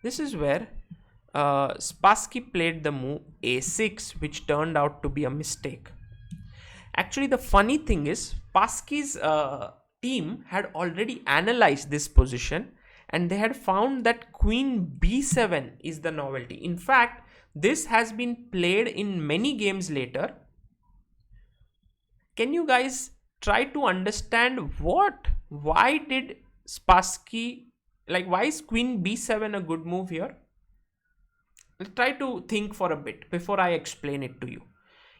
This is where Spassky played the move a6, which turned out to be a mistake. Actually, the funny thing is, Spassky's team had already analyzed this position and they had found that queen b7 is the novelty. In fact, this has been played in many games later. Can you guys try to understand why did Spassky, why is queen b7 a good move here? Try to think for a bit before I explain it to you.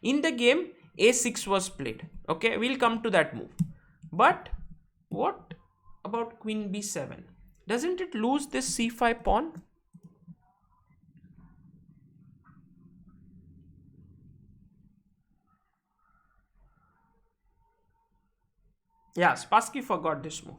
In the game, a6 was played. Okay, we'll come to that move. But what about queen b7? Doesn't it lose this c5 pawn? Yeah, Spassky forgot this move.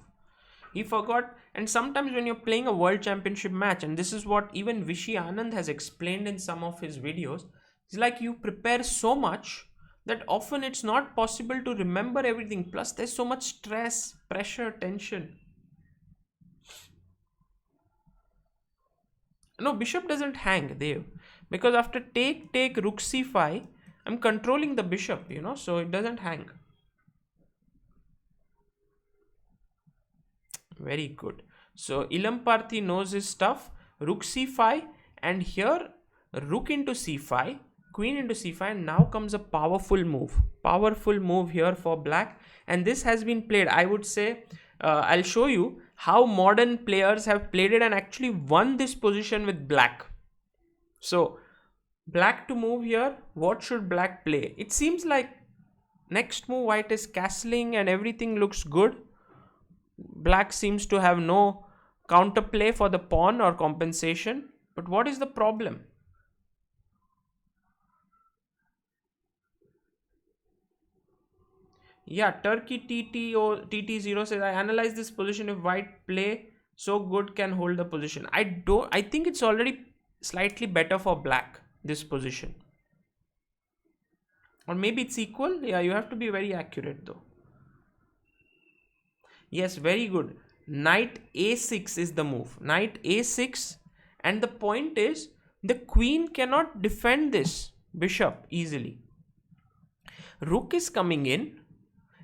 He forgot, and sometimes when you're playing a world championship match, and this is what even Vishy Anand has explained in some of his videos, it's like you prepare so much that often it's not possible to remember everything. Plus, there's so much stress, pressure, tension. No, bishop doesn't hang there, because after take rook c5, I'm controlling the bishop, so it doesn't hang. Very good. So Ilam Parthi knows his stuff. Rook c5, and here rook into c5, queen into c5, and now comes a powerful move here for black, and this has been played. I would say I'll show you how modern players have played it and actually won this position with black. So black to move here. What should black play? It seems like next move white is castling and everything looks good. Black seems to have no counterplay for the pawn or compensation. But what is the problem? Yeah, Turkey TT0 says, I analyze this position. If white play so good, can hold the position. I think it's already slightly better for black, this position. Or maybe it's equal. Yeah, you have to be very accurate though. Yes, very good. Knight a6 is the move. Knight a6, and the point is the queen cannot defend this bishop easily. Rook is coming in,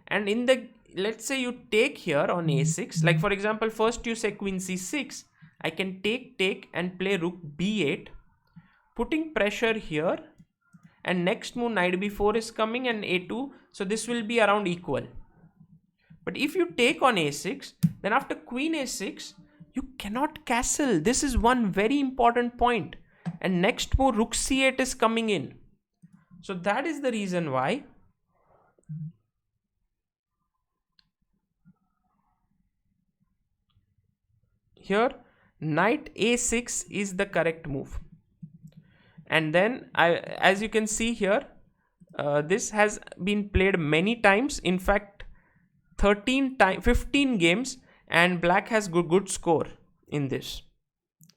and in the, let's say you take here on a6, like for example, first you say queen c6, I can take and play rook b8, putting pressure here, and next move knight b4 is coming and a2, so this will be around equal. But if you take on a6, then after queen a6, you cannot castle. This is one very important point. And next move rook c8 is coming in. So that is the reason why here knight a6 is the correct move. And then as you can see here, this has been played many times. In fact, 15 games, and black has good score in this.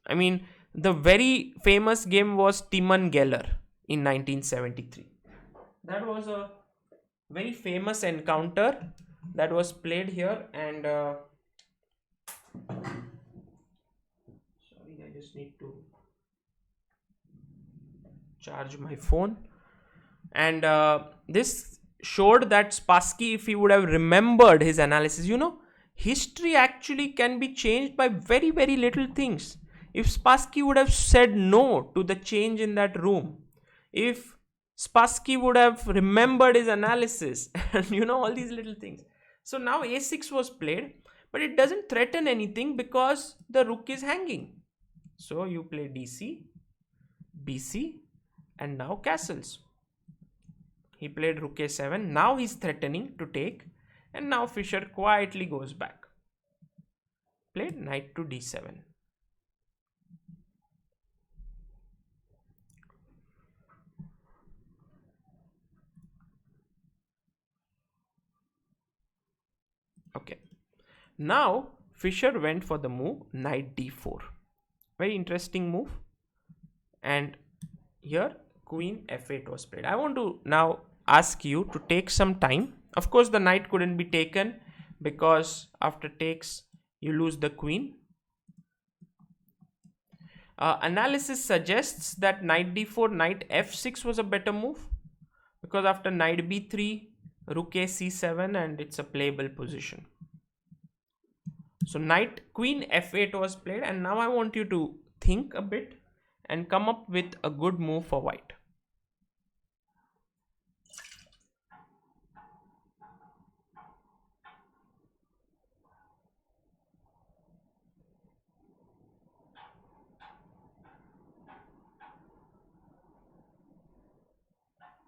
I mean, the very famous game was Timon Geller in 1973. That was a very famous encounter that was played here, and sorry, I just need to charge my phone. And this showed that Spassky, if he would have remembered his analysis, history actually can be changed by very, very little things. If Spassky would have said no to the change in that room, if Spassky would have remembered his analysis, and all these little things. So now a6 was played, but it doesn't threaten anything because the rook is hanging. So you play dc, bc, and now castles. He played rook a7. Now he's threatening to take. And now Fischer quietly goes back. Played knight to d7. Okay. Now Fischer went for the move knight d4. Very interesting move. And here queen f8 was played. I want to now ask you to take some time. Of course, the knight couldn't be taken because after takes you lose the queen. Analysis suggests that knight d4, knight f6 was a better move, because after knight b3, rook a c7, and it's a playable position. So queen f8 was played, and now I want you to think a bit and come up with a good move for white.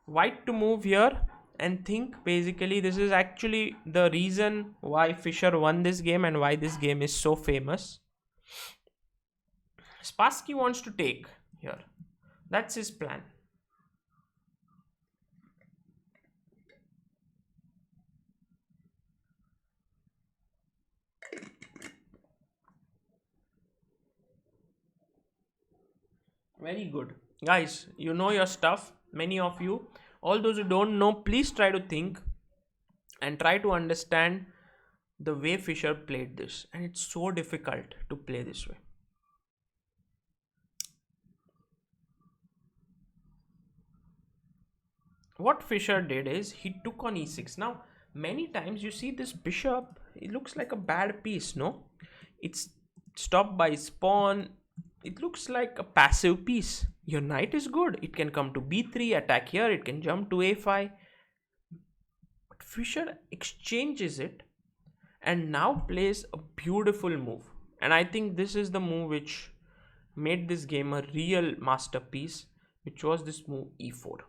White to move here and think. Basically, this is actually the reason why Fischer won this game and why this game is so famous. Spassky wants to take here. That's his plan. Very good. Guys, you know your stuff. Many of you. All those who don't know, please try to think and try to understand the way Fischer played this. And it's so difficult to play this way. What Fischer did is he took on e6. Now, many times you see this bishop, it looks like a bad piece, no? It's stopped by its pawn. It looks like a passive piece. Your knight is good. It can come to b3, attack here. It can jump to a5. But Fischer exchanges it and now plays a beautiful move. And I think this is the move which made this game a real masterpiece, which was this move e4.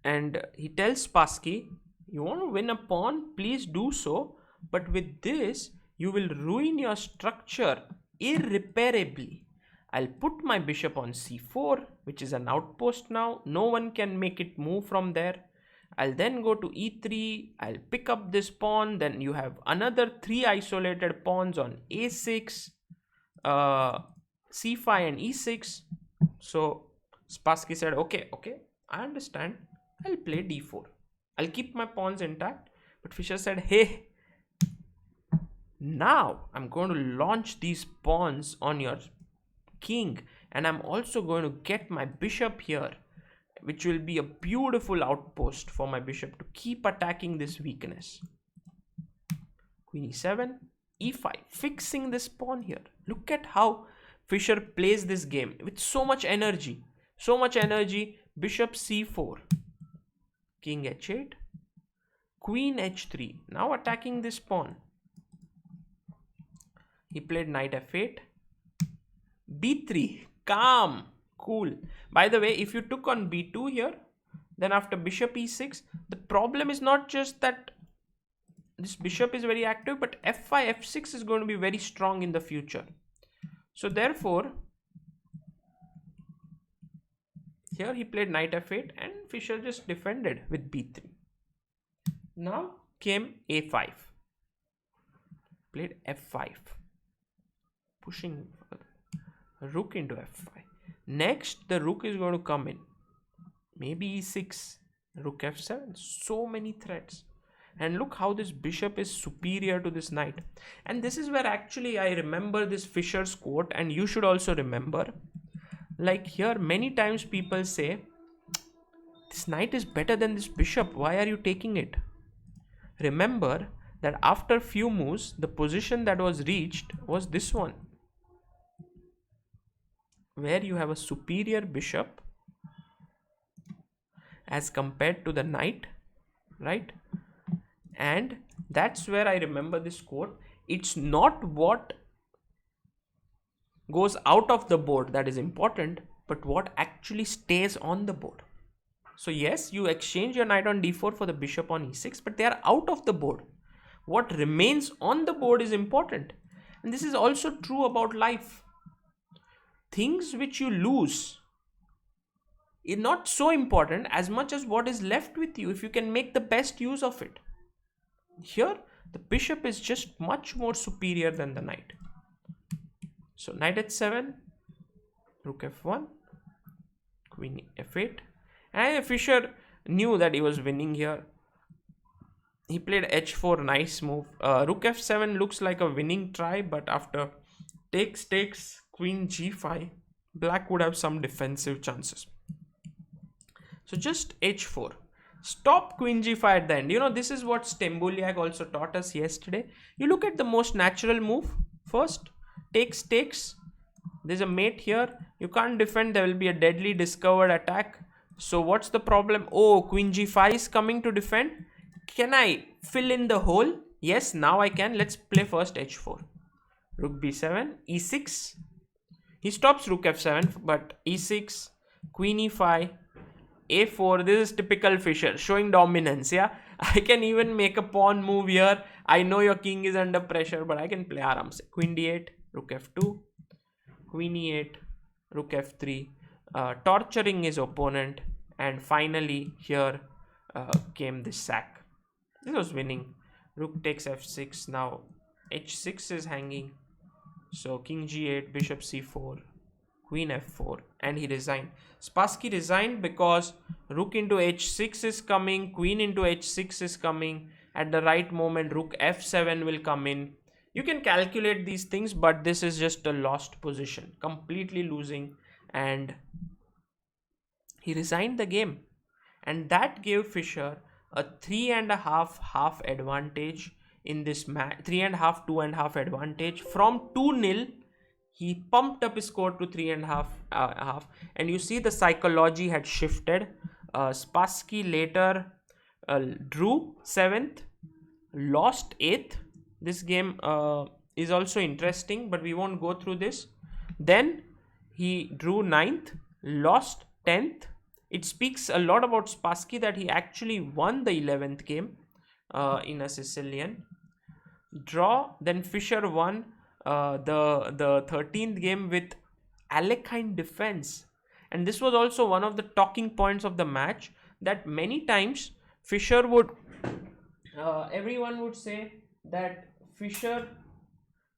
And he tells Spassky, you want to win a pawn? Please do so. But with this, you will ruin your structure irreparably. I'll put my bishop on c4, which is an outpost now. No one can make it move from there. I'll then go to e3. I'll pick up this pawn. Then you have another 3 isolated pawns on a6, c5 and e6. So Spassky said, okay, I understand. I'll play d4. I'll keep my pawns intact. But Fischer said, hey, now I'm going to launch these pawns on your king, and I'm also going to get my bishop here, which will be a beautiful outpost for my bishop to keep attacking this weakness. Queen e7, e5, fixing this pawn here. Look at how Fischer plays this game with so much energy. Bishop c4, king h8, queen h3, now attacking this pawn. He played knight f8, b3, calm, cool. By the way, if you took on b2 here, then after bishop e6, the problem is not just that this bishop is very active, but f5, f6 is going to be very strong in the future. So therefore, here he played knight f8 and Fischer just defended with b3. Now came a5, played f5, pushing rook into f5. Next, the rook is going to come in. Maybe e6, rook f7. So many threats. And look how this bishop is superior to this knight. And this is where actually I remember this Fischer's quote, and you should also remember. Like here, many times people say, this knight is better than this bishop. Why are you taking it? Remember that after few moves, the position that was reached was this one, where you have a superior bishop as compared to the knight, right? And that's where I remember this quote. It's not what goes out of the board that is important, but what actually stays on the board. So yes, you exchange your knight on d4 for the bishop on e6, but they are out of the board. What remains on the board is important. And this is also true about life. Things which you lose is not so important as much as what is left with you, if you can make the best use of it. Here, the bishop is just much more superior than the knight. So knight h7, rook f1, queen f8. And Fischer knew that he was winning here. He played h4, nice move. Rook f7 looks like a winning try, but after takes, queen g5, black would have some defensive chances. So just h4. Stop queen g5 at the end. You know, this is what Stembuliak also taught us yesterday. You look at the most natural move first. Takes. There's a mate here. You can't defend. There will be a deadly discovered attack. So what's the problem? Oh, queen g5 is coming to defend. Can I fill in the hole? Yes, now I can. Let's play first h4. Rook b7, e6. He stops rook f7, but e6, queen e5, a4. This is typical Fischer, showing dominance. Yeah, I can even make a pawn move here. I know your king is under pressure, but I can play aram se. Queen d8, rook f2, queen e8, rook f3, torturing his opponent. And finally here came this sack. This was winning. Rook takes f6. Now h6 is hanging. So king g8, bishop c4, queen f4, and he resigned. Spassky resigned because rook into h6 is coming, queen into h6 is coming. At the right moment, rook f7 will come in. You can calculate these things, but this is just a lost position, completely losing, and he resigned the game. And that gave Fischer a 3.5 advantage in this match. 3.5, 2.5 advantage. From 2-0, he pumped up his score to 3.5. And you see the psychology had shifted. Spassky later drew 7th, lost 8th. This game is also interesting, but we won't go through this. Then he drew 9th, lost 10th. It speaks a lot about Spassky that he actually won the 11th game in a Sicilian. Draw. Then Fischer won the 13th game with Alekhine defense. And this was also one of the talking points of the match, that many times Fischer would, everyone would say that Fischer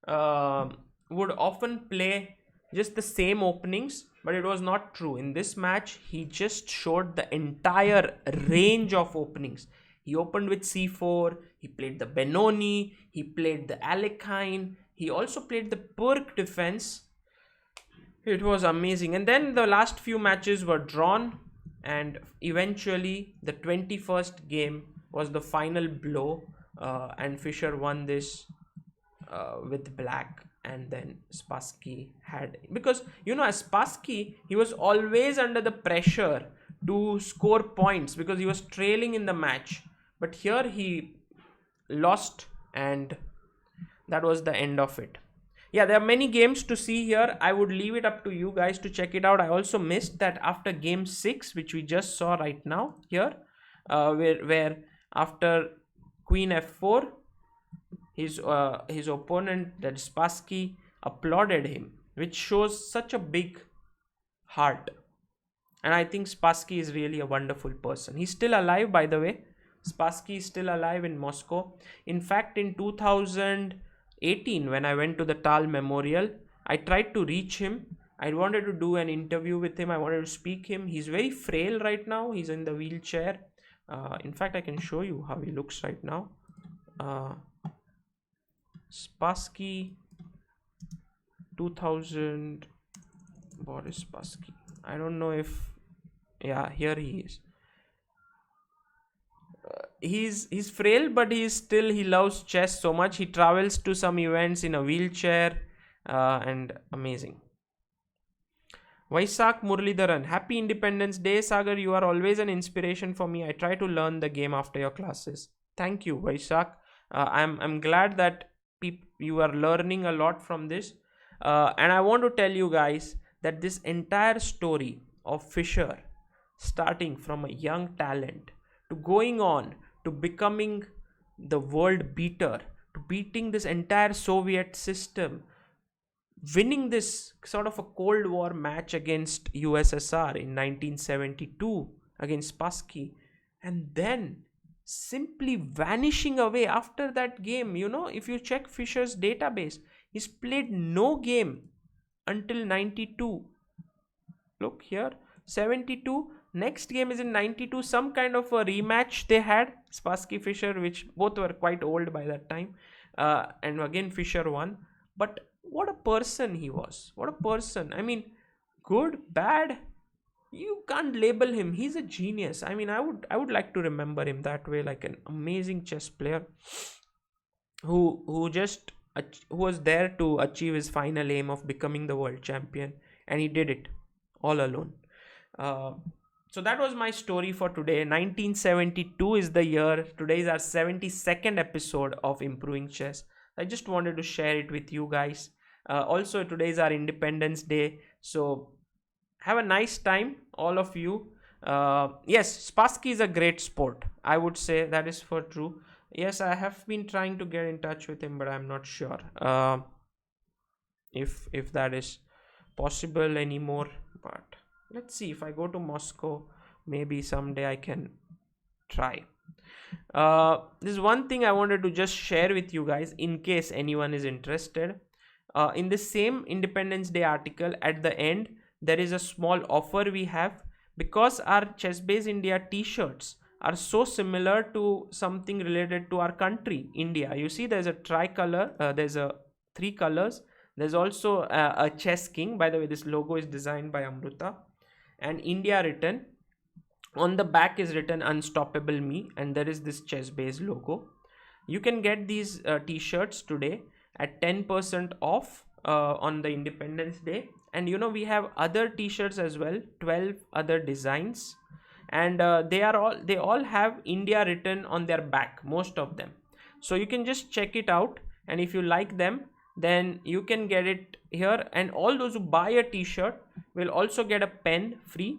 would often play just the same openings, but it was not true. In this match, he just showed the entire range of openings. He opened with c4, he played the Benoni, he played the Alekhine, he also played the Burke defense. It was amazing. And then the last few matches were drawn, and eventually the 21st game was the final blow, and Fischer won this with black. And then Spassky had, because you know, as Spassky, he was always under the pressure to score points because he was trailing in the match. But here he lost, and that was the end of it. Yeah, there are many games to see here. I would leave it up to you guys to check it out. I also missed that after game 6, which we just saw right now here, where after queen f4, his opponent, that Spassky, applauded him, which shows such a big heart. And I think Spassky is really a wonderful person. He's still alive, by the way. Spassky is still alive in Moscow. In fact, in 2018, when I went to the Tal Memorial, I tried to reach him. I wanted to do an interview with him. I wanted to speak him. He's very frail right now. He's in the wheelchair. In fact, I can show you how he looks right now. Spassky 2000. Boris Spassky. I don't know if, yeah, here he is. He's frail, but he loves chess so much. He travels to some events in a wheelchair, and amazing. Vaisak Muralidharan, happy Independence Day, Sagar. You are always an inspiration for me. I try to learn the game after your classes. Thank you, Vaisak. I'm glad that you are learning a lot from this. And I want to tell you guys that this entire story of Fischer, starting from a young talent to going on to becoming the world beater, to beating this entire Soviet system, winning this sort of a Cold War match against USSR in 1972 against Spassky, and then simply vanishing away after that game. You know, if you check Fischer's database, he's played no game until 92. Look here, 72. Next game is in 92. Some kind of a rematch they had, Spassky Fischer, which both were quite old by that time. And again Fischer won. But what a person he was. What a person. I mean, good, bad, you can't label him. He's a genius. I mean, I would like to remember him that way, like an amazing chess player who was there to achieve his final aim of becoming the world champion, and he did it all alone. So that was my story for today. 1972 is the year. Today is our 72nd episode of Improving Chess. I just wanted to share it with you guys. Also, today is our Independence Day. So have a nice time, all of you. Yes, Spassky is a great sport. I would say that is for true. Yes, I have been trying to get in touch with him, but I'm not sure if that is possible anymore. But let's see, if I go to Moscow, maybe someday I can try. This is one thing I wanted to just share with you guys in case anyone is interested. In the same Independence Day article, at the end there is a small offer we have, because our ChessBase India t-shirts are so similar to something related to our country, India. You see there's a tricolor, there's a 3 colors. There's also a chess king. By the way, this logo is designed by Amruta, and India written. On the back is written Unstoppable Me, and there is this ChessBase logo. You can get these t-shirts today at 10% off on the Independence Day. And you know, we have other t-shirts as well, 12 other designs, and they all have India written on their back, most of them. So you can just check it out, and if you like them, then you can get it here. And all those who buy a t-shirt will also get a pen free.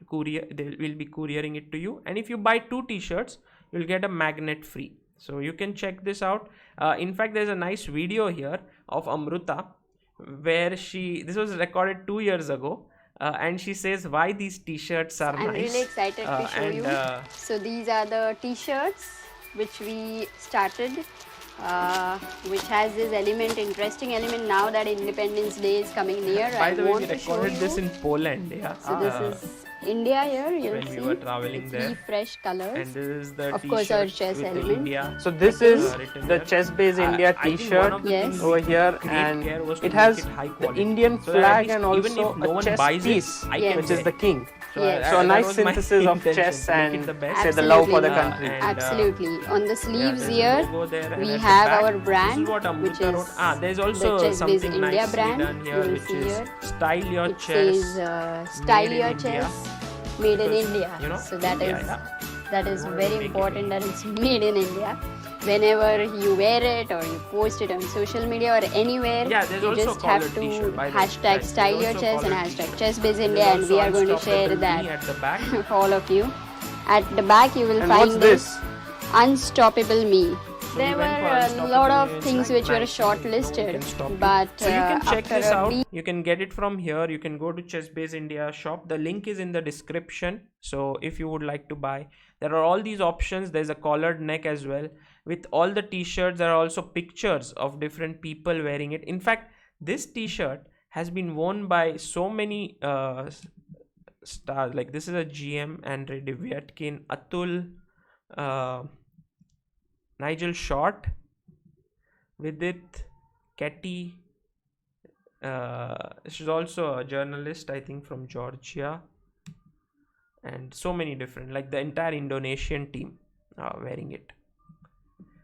Courier, they will be couriering it to you. And if you buy 2 t-shirts, you'll get a magnet free. So you can check this out. In fact, there's a nice video here of Amruta where this was recorded 2 years ago, and she says why these t-shirts are nice. I'm really excited to show you. So these are the t-shirts which we started, which has this interesting element now that Independence Day is coming near. By the way, we recorded this in Poland. Yeah. So this is India here, you'll see. We were traveling there. 3 fresh colors. And this is the of course our chess element. India. So this is the ChessBase India t-shirt Yes. over here, and it has the Indian flag and also a chess piece, which is the king. Yes. So a nice synthesis of chess and say the love for the country. Absolutely. On the sleeves here, we have our brand, which is there's also the ChessBase something India nicely brand. done You here, will which see is here. Style Your It Chess. says Style Your India. Chess, made in India. You know, So that is Wanna very make it important in that it's made in India. Whenever you wear it or you post it on social media or anywhere, there's you also just collared have to t-shirt, by the way. hashtag Right, Style there's Your also Chess and collared hashtag t-shirt. ChessBase India, There's and we are also going to Unstoppable share Me that at the back. for all of you. At the back you will And find what's this? Unstoppable Me. There we went for were a Unstoppable lot Me, of it's things like which were nice, you shortlisted, can stop it. but So you can check after this a out. deep You can get it from here. You can go to ChessBase India shop. The link is in the description. So if you would like to buy, there are all these options. There's a collared neck as well. With all the t-shirts, there are also pictures of different people wearing it. In fact, this t-shirt has been worn by so many stars. Like this is a GM, Andre Deviatkin, Atul, Nigel Short, Vidit, Katie. She's also a journalist, I think, from Georgia, and so many different, like the entire Indonesian team wearing it.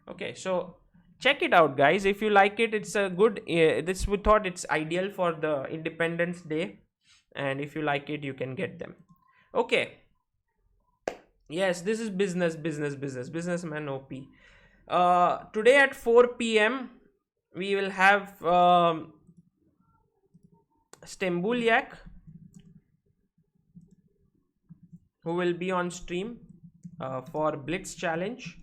Okay, so check it out, guys. If you like it, it's a good. We thought it's ideal for the Independence Day, and if you like it, you can get them. Okay. Yes, this is businessman OP. Today at 4 p.m. we will have Stembuliak, who will be on stream for Blitz Challenge,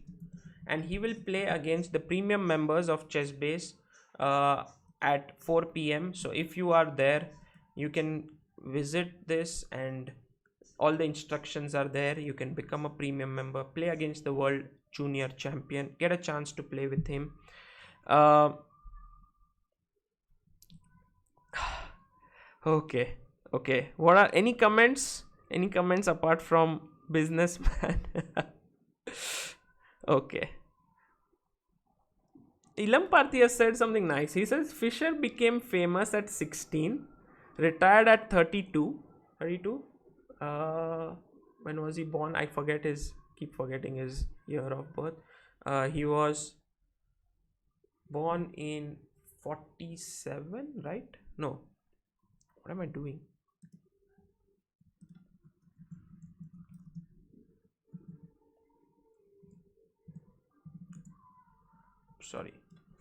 and he will play against the premium members of ChessBase at 4 p.m. So if you are there, you can visit this, and all the instructions are there. You can become a premium member, play against the world junior champion, get a chance to play with him. Okay. Okay. What are any comments? Any comments apart from businessman? Okay. Ilam Parthi has said something nice. He says Fischer became famous at 16, retired at 32. 32? When was he born? I keep forgetting his year of birth. He was born in 47, right? No. What am I doing? Sorry.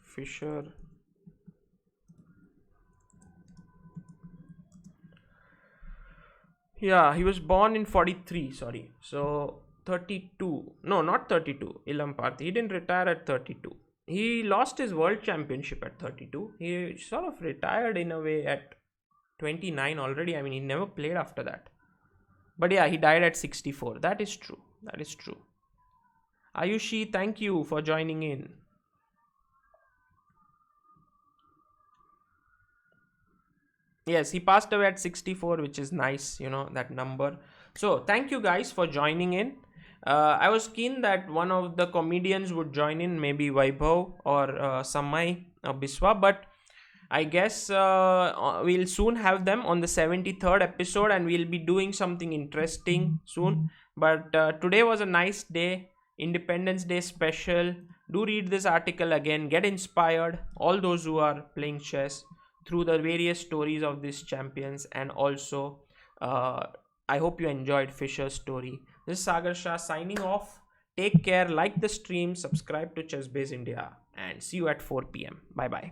Fischer. Yeah, he was born in 43, sorry. So 32. No, not 32. Ilam Parthi. He didn't retire at 32. He lost his world championship at 32. He sort of retired in a way at 29 already. I mean, he never played after that. But yeah, he died at 64. That is true. That is true. Ayushi, thank you for joining in. Yes, he passed away at 64, which is nice, that number. So thank you guys for joining in. I was keen that one of the comedians would join in, maybe Vaibhav or Samay or Biswa, but I guess we'll soon have them on the 73rd episode, and we'll be doing something interesting soon. But today was a nice day, Independence Day special. Do read this article again, get inspired, all those who are playing chess, through the various stories of these champions. And also I hope you enjoyed Fischer's story. This is Sagar Shah signing off. Take care, like the stream, subscribe to ChessBase India, and see you at 4 p.m. Bye bye.